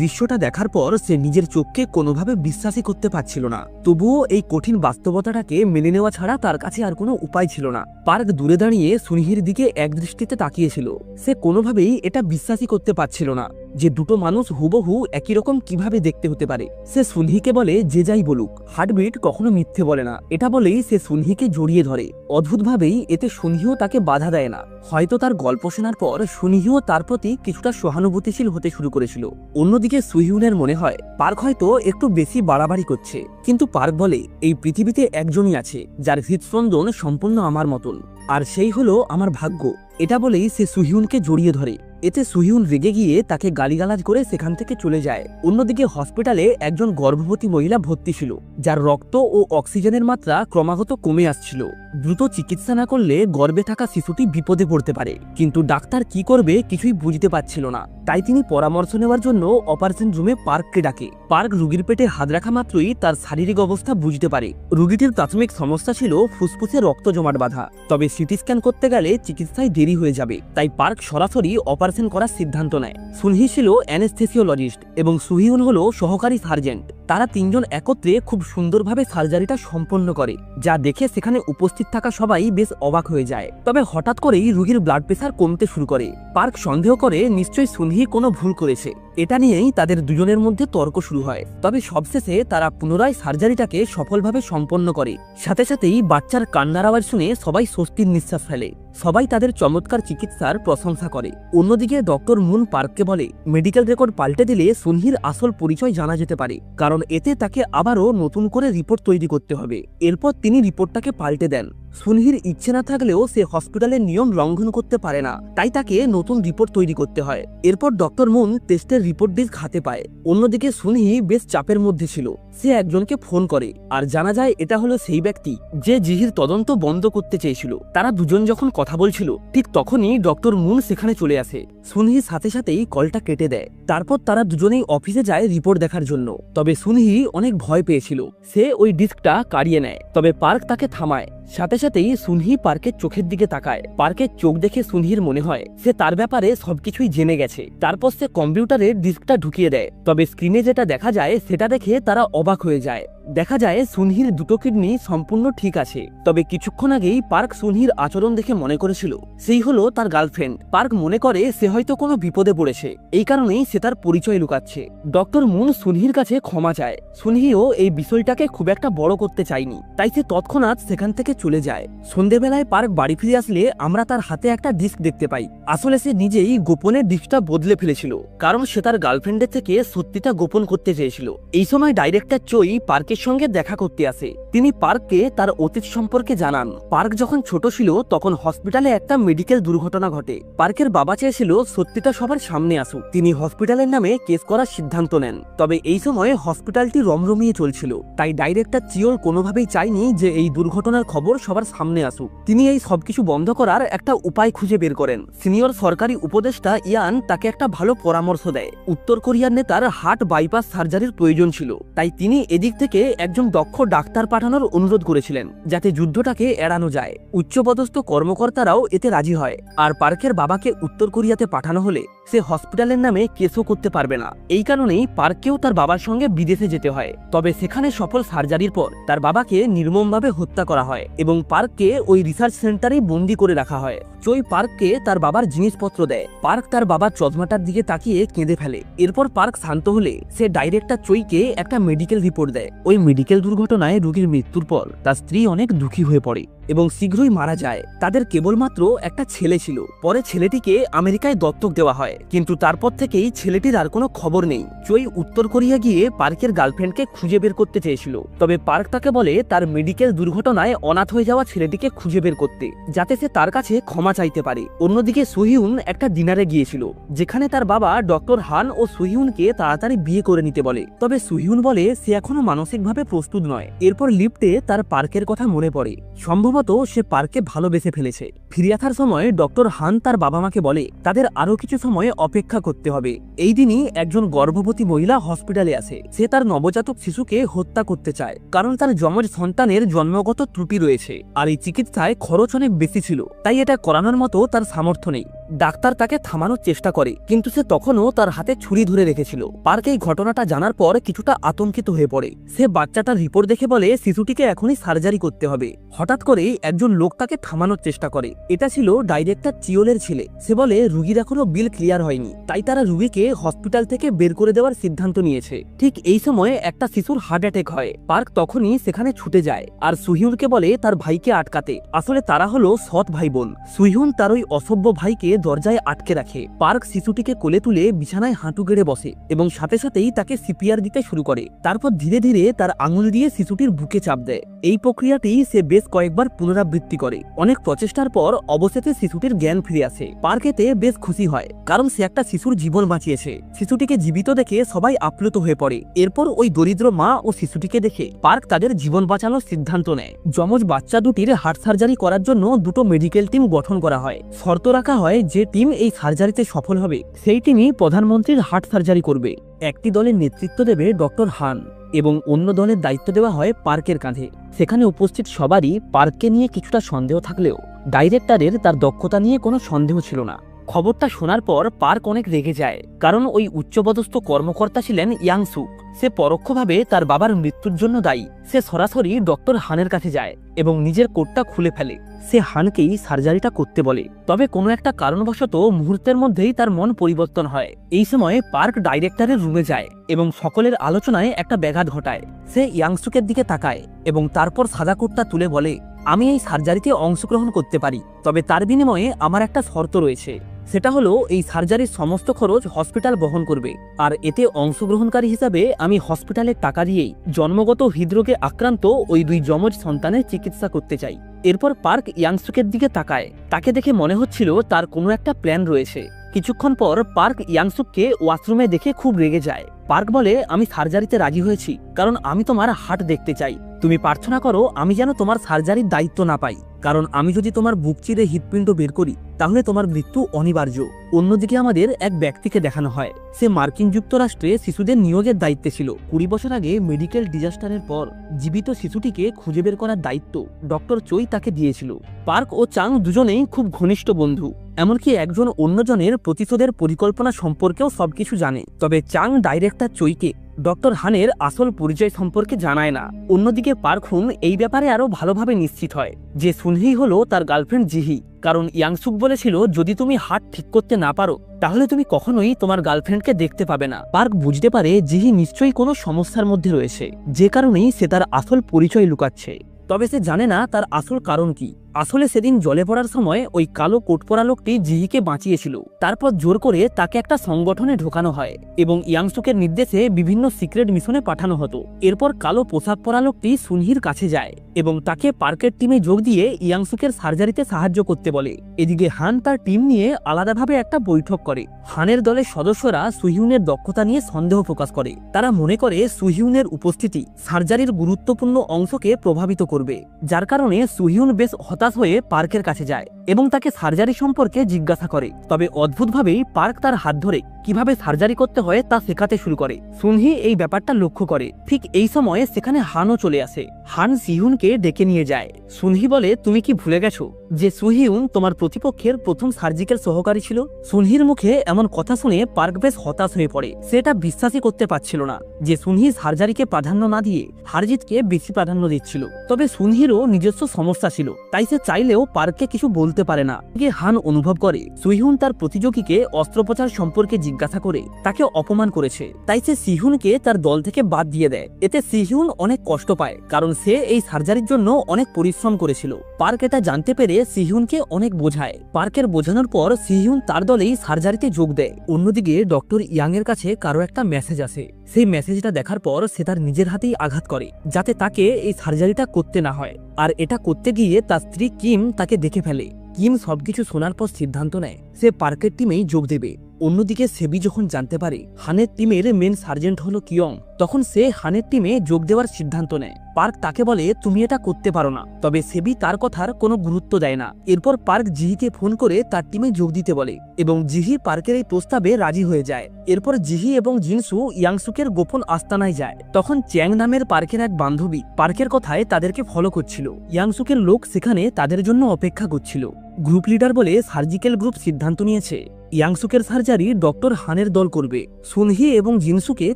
দৃশ্যটা দেখার পর সে নিজের চোখকে কোনোভাবে বিশ্বাসই করতে পারছিল না। তবুও এই কঠিন বাস্তবতাটাকে মেনে নেওয়া ছাড়া তার কাছে আর কোনো উপায় ছিল না। পার্ক দূরে দাঁড়িয়ে সুনহির দিকে একদৃষ্টিতে তাকিয়েছিল। সে কোনোভাবেই এটা বিশ্বাসই করতে পারছিল না যে দুটো মানুষ হুবহু একই রকম কিভাবে দেখতে হতে পারে। সে সুনহিকে বলে, যে যাই বলুক, হার্টবিট কখনো মিথ্যে বলে না। এটা বলেই সে সুনহিকে জড়িয়ে ধরে। অদ্ভুতভাবেই এতে সুনহিও তাকে বাধা দেয় না। হয়তো তার গল্প শোনার পর সুনহিও তার প্রতি কিছুটা সহানুভূতিশীল হতে শুরু করেছিল। অন্যদিকে সুহিউনের মনে হয় পার্ক হয়তো একটু বেশি বাড়াবাড়ি করছে, কিন্তু পার্ক বলে, এই পৃথিবীতে একজনই আছে যার হৃদস্পন্দন সম্পূর্ণ আমার মতন, আর সেই হলো আমার ভাগ্য। এটা বলেই সে সুহিউনকে জড়িয়ে ধরে। এতে সুহিউন রেগে গিয়ে তাকে গালিগালাজ করে সেখান থেকে চলে যায়। অন্যদিকে হসপিটালে একজন গর্ভবতী মহিলা ভর্তি ছিল, যার রক্ত ও অক্সিজেনের মাত্রা ক্রমাগত কমে আসছিল। দ্রুত চিকিৎসা না করলে গর্ভে থাকা শিশুটি বিপদে পড়তে পারে, কিন্তু ডাক্তার কি করবে কিছুই বুঝতে পারছিল না। তাই তিনি পরামর্শ নেওয়ার জন্য অপারেশন রুমে পার্ককে ডাকে। পার্ক রুগীর পেটে হাত রাখা মাত্রই তার শারীরিক অবস্থা বুঝতে পারে। রুগীটির প্রাথমিক সমস্যা ছিল ফুসফুসে রক্ত জমাট বাঁধা, তবে সিটি স্ক্যান করতে গেলে চিকিৎসায় দেরি হয়ে যাবে। তাই পার্ক সরাসরি অপারেশন করার সিদ্ধান্ত নেয়। সুনহি ছিল অ্যানেস্থেসিওলজিস্ট এবং সুহিউন হলো সহকারী সার্জেন্ট। তারা তিনজন একত্রে খুব সুন্দরভাবে সার্জারিটা সম্পন্ন করে, যা দেখে সেখানে উপস্থিত থাকা সবাই বেশ অবাক হয়ে যায়। তবে হঠাৎ করেই রোগীর ব্লাড প্রেসার কমতে শুরু করে। পার্ক সন্দেহ করে নিশ্চয়ই সুনহি কোনো ভুল করেছে। এটা নিয়েই তাদের দুজনের মধ্যে তর্ক শুরু হয়। তবে সবশেষে তারা পুনরায় সার্জারিটাকে সফলভাবে সম্পন্ন করে। সাথে সাথেই বাচ্চার কান্নার আওয়াজ শুনে সবাই স্বস্তির নিঃশ্বাস ফেলে। সবাই তাদের চমৎকার চিকিৎসার প্রশংসা করে। অন্যদিকে ডক্টর মুন পার্ককে বলে, মেডিকেল রেকর্ড পাল্টে দিলে সুনহির আসল পরিচয় জানা যেতে পারে, কারণ এতে তাকে আবারও নতুন করে রিপোর্ট তৈরি করতে হবে। এরপর তিনি রিপোর্টটাকে পাল্টে দেন। সুনহির ইচ্ছে না থাকলেও সে হসপিটালের নিয়ম লঙ্ঘন করতে পারে না, তাই তাকে নতুন রিপোর্ট তৈরি করতে হয়। এরপর ডক্টর মুন টেস্টের রিপোর্ট ডিস্ক হাতে পায়। অন্যদিকে সুনহি বেশ চাপের মধ্যে ছিল। সে একজনকে ফোন করে, আর জানা যায় এটা হলো সেই ব্যক্তি যে জিহির তদন্ত বন্ধ করতে চেয়েছিল। তারা দুজন যখন কথা বলছিল, ঠিক তখনই ডক্টর মুন সেখানে চলে আসে। সুনহি সাথে সাথেই কলটা কেটে দেয়। তারপর তারা দুজনেই অফিসে যায় রিপোর্ট দেখার জন্য। তবে সুনহি অনেক ভয় পেয়েছিল। সে ওই ডিস্কটা কাড়িয়ে নেয়, তবে পার্ক তাকে থামায়। সাথে সাথেই সুনহি পার্কের চোখের দিকে তাকায়। পার্কের চোখ দেখে সুনহির মনে হয় সে তার ব্যাপারে সবকিছুই জেনে গেছে। তারপর সে কম্পিউটারে ডিস্কটা ঢুকিয়ে দেয়। তবে স্ক্রিনে যেটা দেখা যায় সেটা দেখে তারা অবাক হয়ে যায়। দেখা যায় সুনহির দুটো কিডনি সম্পূর্ণ ঠিক আছে। তবে কিছুক্ষণ আগেই পার্ক সুনহির আচরণ দেখে মনে করেছিল সেই হলো তার গার্লফ্রেন্ড। পার্ক মনে করে সে হয়তো কোনো বিপদে পড়েছে, এই কারণেই সে তার পরিচয় লুকাচ্ছে। ডক্টর মুন সুনহির কাছে ক্ষমা চায়। সুনহিও এই বিষয়টাকে খুব একটা বড় করতে চায়নি, তাই সে তৎক্ষণাৎ সেখান থেকে চলে যায়। সন্ধ্যেবেলায় পার্ক বাড়ি ফিরে আসলে আমরা তার হাতে একটা ডিস্ক দেখতে পাই। আসলে সে নিজেই গোপনে ডিস্কটা বদলে ফেলেছিল, কারণ সে তার গার্লফ্রেন্ডের থেকে সত্যিটা গোপন করতে চেয়েছিল। এই সময় ডাইরেক্টর চই পার্কের সঙ্গে দেখা করতে আসে। তিনি পার্ককে তার অতীত সম্পর্কে জানান। পার্ক যখন ছোট ছিল তখন হসপিটালে একটা মেডিকেল দুর্ঘটনা ঘটে। পার্কের বাবা চেয়েছিল সত্যিটা সবার সামনে আসুক। তিনি হসপিটালের নামে কেস করার সিদ্ধান্ত নেন। তবে এই সময়ে হসপিটালটি রমরমিয়ে চলছিল, তাই ডাইরেক্টর চিওল কোনোভাবেই চায়নি যে এই দুর্ঘটনার খবর সবার সামনে আসুক। তিনি এই সবকিছু বন্ধ করার একটা উপায় খুঁজে বের করেন। সিনিয়র সরকারি উপদেষ্টা ইয়ান তাকে একটা ভালো পরামর্শ দেয়। উত্তর কোরিয়ার নেতার হার্ট বাইপাস সার্জারির প্রয়োজন ছিল, তাই তিনি এদিক থেকে একজন দক্ষ ডাক্তার পাঠানোর অনুরোধ করেছিলেন, যাতে যুদ্ধটাকে এড়ানো যায়। উচ্চপদস্থ কর্মকর্তারাও এতে রাজি হয়। আর পার্কের বাবাকে উত্তর কোরিয়াতে পাঠানো হলে সে হসপিটালের নামে কেসও করতে পারবে না। এই কারণেই পার্ককেও তার বাবার সঙ্গে বিদেশে যেতে হয়। তবে সেখানে সফল সার্জারির পর তার বাবাকে নির্মমভাবে হত্যা করা হয় এবং পার্ককে ওই রিসার্চ সেন্টারেই বন্দি করে রাখা হয়। চই পার্ককে তার বাবার জিনিসপত্র দেয়। পার্ক তার বাবার চশমাটার দিকে তাকিয়ে কেঁদে ফেলে। এরপর পার্ক শান্ত হলে সে ডাইরেক্টর চইকে একটা মেডিকেল রিপোর্ট দেয়। ওই মেডিকেল দুর্ঘটনায় রোগীর মৃত্যুর পর তার স্ত্রী অনেক দুঃখী হয়ে পড়ে। এবং শীঘ্রই মারা যায়। তাদের কেবলমাত্র একটা ছেলে ছিল। পরে ছেলেটিকে আমেরিকায় দত্তক দেওয়া হয়, কিন্তু তারপর থেকেই ছেলেটির আর কোনো খবর নেই। চই উত্তর কোরিয়া গিয়ে পার্কের গার্লফ্রেন্ডকে খুঁজে বের করতে চেয়েছিল, তবে পার্ক তাকে বলে তার মেডিকেল দুর্ঘটনায় অনাথ হয়ে যাওয়া ছেলেটিকে খুঁজে বের করতে, যাতে সে তার কাছে ক্ষমা চাইতে পারে। অন্যদিকে সুহিউন একটা ডিনারে গিয়েছিল, যেখানে তার বাবা ডক্টর হান ও সুহিউনকে তাড়াতাড়ি বিয়ে করে নিতে বলে, তবে সুহিউন বলে সে এখনো মানসিকভাবে প্রস্তুত নয়। এরপর লিফটে তার পার্কের কথা মনে পড়ে, সম্ভবত সে পার্ককে ভালোবেসে ফেলেছে। ফিরে আসার সময় ডক্টর হান তার বাবা মাকে বলে তাদের আরো কিছু সময় অপেক্ষা করতে হবে। এই দিনই একজন গর্ভবতী মহিলা হসপিটালে আসে। সে তার নবজাতক শিশুকে হত্যা করতে চায়, কারণ তার যমজ সন্তানের জন্মগত ত্রুটি রয়েছে, আর এই চিকিৎসায় খরচ অনেক বেশি ছিল, তাই এটা করানোর মতো তার সামর্থ্য নেই। ডাক্তার তাকে থামানোর চেষ্টা করে, কিন্তু সে তখনও তার হাতে ছুরি ধরে রেখেছিল। পার্ক এই ঘটনাটা জানার পর কিছুটা আতঙ্কিত হয়ে পড়ে। সে বাচ্চাটার রিপোর্ট দেখে বলে শিশুটিকে এখনই সার্জারি করতে হবে। হঠাৎ করে একজন লোক তাকে থামানোর চেষ্টা করে। এটা ছিল ডাইরেক্টর চিওলের ছেলে। সে বলে রুগীর এখনো বিল ক্লিয়ার হয়নি, তাই তারা রুগীকে হসপিটাল থেকে বের করে দেওয়ার সিদ্ধান্ত নিয়েছে। ঠিক এই সময়ে একটা শিশুর হার্ট অ্যাটাক হয়। পার্ক তখনই সেখানে ছুটে যায় আর সুহিউনকে বলে তার ভাইকে আটকাতে। আসলে তারা হলো সৎ ভাই বোন। সুহিউন তার ওই অসভ্য ভাইকে দরজায় আটকে রাখে। পার্ক শিশুটিকে কোলে তুলে বিছানায় হাঁটু গেড়ে বসে এবং সাথে সাথেই তাকে সিপিআর দিতে শুরু করে। তারপর ধীরে ধীরে তার আঙুল দিয়ে শিশুটির বুকে চাপ দেয়। এই প্রক্রিয়াটি সে বেশ কয়েকবার পুনরাবৃত্তি করে। অনেক প্রচেষ্টার পর অবশেষে শিশুটির জ্ঞান ফিরে আসে। পার্ক এতে বেশ খুশি হয়, কারণ সে একটা শিশুর জীবন বাঁচিয়েছে। শিশুটিকে জীবিত দেখে সবাই আপ্লুত হয়ে পড়ে। এরপর ওই দরিদ্র মা ও শিশুটিকে দেখে পার্ক তাদের জীবন বাঁচানোর সিদ্ধান্ত নেয়। যমজ বাচ্চা দুটির হার্ট সার্জারি করার জন্য দুটো মেডিকেল টিম গঠন করা হয়। শর্ত রাখা হয় যে টিম এই সার্জারিতে সফল হবে সেই টিমই প্রধানমন্ত্রীর হার্ট সার্জারি করবে। একটি দলের নেতৃত্ব দেবে ডক্টর হান এবং অন্য দলের দায়িত্ব দেওয়া হয় পার্কের কাঁধে। সেখানে উপস্থিত সবারই পার্ককে নিয়ে কিছুটা সন্দেহ থাকলেও ডাইরেক্টরের তার দক্ষতা নিয়ে কোনো সন্দেহ ছিল না। খবরটা শোনার পর পার্ক অনেক রেগে যায়, কারণ ওই উচ্চপদস্থ কর্মকর্তা ছিলেন ইয়াংসুক। সে পরোক্ষভাবে তার বাবার মৃত্যুর জন্য দায়ী। সে সরাসরি ডক্টর হানের কাছে যায় এবং নিজের কোটটা খুলে ফেলে। সে হানকেই সার্জারিটা করতে বলে, তবে কোনো একটা কারণবশত মুহূর্তের মধ্যেই তার মন পরিবর্তন হয়। এই সময় পার্ক ডাইরেক্টরের রুমে যায় এবং সকলের আলোচনায় একটা ব্যাঘাত ঘটায়। সে ইয়াংসুকের দিকে তাকায় এবং তারপর সাদা কোটটা তুলে বলে, আমি এই সার্জারিতে অংশগ্রহণ করতে পারি, তবে তার বিনিময়ে আমার একটা শর্ত রয়েছে। সেটা হলো এই সার্জারির সমস্ত খরচ হসপিটাল বহন করবে, আর এতে অংশগ্রহণকারী হিসাবে আমি হসপিটালের টাকা দিয়েই জন্মগত হৃদরোগে আক্রান্ত ওই দুই যমজ সন্তানের চিকিৎসা করতে চাই। এরপর পার্ক ইয়াংসুকের দিকে তাকায়। তাকে দেখে মনে হচ্ছিল তার কোনো একটা প্ল্যান রয়েছে। কিছুক্ষণ পর পার্ক ইয়াংসুককে ওয়াশরুমে দেখে খুব রেগে যায়। পার্ক বলে, আমি সার্জারিতে রাজি হয়েছি কারণ আমি তোমার হার্ট দেখতে চাই। তুমি প্রার্থনা করো আমি যেন তোমার সার্জারির দায়িত্ব না পাই, কারণ আমি যদি তোমার বুক চিরে হৃৎপিণ্ড বের করি তাহলে তোমার মৃত্যু অনিবার্য। অন্যদিকে আমাদের এক ব্যক্তিকে দেখানো হয়। সে মার্কিন যুক্তরাষ্ট্রে শিশুদের নিয়োগের দায়িত্বে ছিল। 20 বছর আগে মেডিকেল ডিজাস্টারের পর জীবিত শিশুটিকে খুঁজে বের করার দায়িত্ব ডক্টর চই তাকে দিয়েছিল। পার্ক ও চাং দুজনেই খুব ঘনিষ্ঠ বন্ধু, এমনকি একজন অন্যজনের প্রতিশোধের পরিকল্পনা সম্পর্কেও সবকিছু জানে। তবে চাং ডাইরেক্টর চইকে ডক্টর হানের আসল পরিচয় সম্পর্কে জানায় না। অন্যদিকে পার্ক হুন এই ব্যাপারে আরো ভালোভাবে নিশ্চিত হয় যে সুনহি হলো তার গার্লফ্রেন্ড জিহি, কারণ ইয়াংসুক বলেছিল যদি তুমি হার্ট ঠিক করতে না পারো তাহলে তুমি কখনোই তোমার গার্লফ্রেন্ডকে দেখতে পাবে না। পার্ক বুঝতে পারে জিহি নিশ্চয়ই কোনো সমস্যার মধ্যে রয়েছে, যে কারণেই সে তার আসল পরিচয় লুকাচ্ছে। তবে সে জানে না তার আসল কারণ কি। আসলে সেদিন জলে পড়ার সময় ওই কালো কোট পরা লোকটি জিহিকে বাঁচিয়েছিল। তারপর জোর করে তাকে একটা সংগঠনে ঢোকানো হয় এবং ইয়াংসুকের নির্দেশে বিভিন্ন সিক্রেট মিশনে পাঠানো হতো। এরপর কালো পোশাক পরা লোকটি সুনহির কাছে যায় এবং তাকে পার্কের টিমে যোগ দিয়ে ইয়াংসুকের সার্জারিতে সাহায্য করতে বলে। এদিকে হান তার টিম নিয়ে আলাদাভাবে একটা বৈঠক করে। হানের দলের সদস্যরা সুহিউনের দক্ষতা নিয়ে সন্দেহ প্রকাশ করে। তারা মনে করে সুহিউনের উপস্থিতি সার্জারির গুরুত্বপূর্ণ অংশকে প্রভাবিত করবে, যার কারণে সুহিউন বেশ হতাশ হয়ে পার্কের কাছে যায় এবং তাকে সার্জারি সম্পর্কে জিজ্ঞাসা করে। তবে অদ্ভুতভাবেই পার্ক তার হাত ধরে কিভাবে সার্জারি করতে হয় তা শেখাতে শুরু করে। সুনহি এই ব্যাপারটা লক্ষ্য করে। ঠিক এই সময়ে সেখানে হানও চলে আসে। হান সিহিউনকে ডেকে নিয়ে যায়। সুনহি বলে, তুমি কি ভুলে গেছো যে সুহিউন তোমার প্রতিপক্ষের প্রথম সার্জিক্যাল সহকারী ছিল? সুনহির মুখে এমন কথা শুনে পার্ক বেশ হতাশ হয়ে পড়ে। সেটা বিশ্বাসই করতে পারছিল না যে সুনহি সার্জারিকে প্রাধান্য না দিয়ে হারজিতকে বেশি প্রাধান্য দিচ্ছিল। তবে সুনহিরও নিজস্ব সমস্যা ছিল, তাই সে চাইলেও পার্ককে কিছু বলতে পারে না। হান অনুভব করে সুইহুন তার প্রতিযোগীকে অস্ত্রোপচার সম্পর্কে জিজ্ঞাসা করে তাকে অপমান করেছে, তাই সে সিহুনকে তার দল থেকে বাদ দিয়ে দেয়। এতে সিহুন অনেক কষ্ট পায়, কারণ সে এই সার্জারির জন্য অনেক পরিশ্রম করেছিল। পার্ক এটা জানতে পেরে সিহুনকে অনেক বোঝায়। পার্কের বোঝানোর পর সিহুন তার দলেই সার্জারিতে যোগ দেয়। অন্যদিকে ডক্টর ইয়াং এর কাছে কারো একটা মেসেজ আসে। সেই মেসেজটা দেখার পর সে তার নিজের হাতেই আঘাত করে, যাতে তাকে এই সার্জারিটা করতে না হয়। আর এটা করতে গিয়ে তার স্ত্রী কিম তাকে দেখে ফেলে। কিম সবকিছু শোনার পর সিদ্ধান্ত নেয় সে পার্কের টিমেই যোগ দেবে। অন্যদিকে সেবি যখন জানতে পারে হানের টিমের মেন সার্জেন্ট হলো কিয়ং, তখন সে হানের টিমে যোগ দেওয়ার সিদ্ধান্ত নেয়। পার্ক তাকে বলে তুমি এটা করতে পারো না, তবে সেবি তার কথার কোনো গুরুত্ব দেয় না। এরপর পার্ক জিহিকে ফোন করে তার টিমে যোগ দিতে বলে এবং জিহি পার্কের এই প্রস্তাবে রাজি হয়ে যায়। এরপর জিহি এবং জিনসু ইয়াংসুকের গোপন আস্তানায় যায়। তখন চ্যাং নামের পার্কের এক বান্ধবী পার্কের কথায় তাদেরকে ফলো করছিল। ইয়াংসুকের লোক সেখানে তাদের জন্য অপেক্ষা করছিল। গ্রুপ লিডার বলে সার্জিক্যাল গ্রুপ সিদ্ধান্ত নিয়েছে ইয়াংসুকের সার্জারি ডক্টর হানের দল করবে। সুনহি এবং জিনসুকে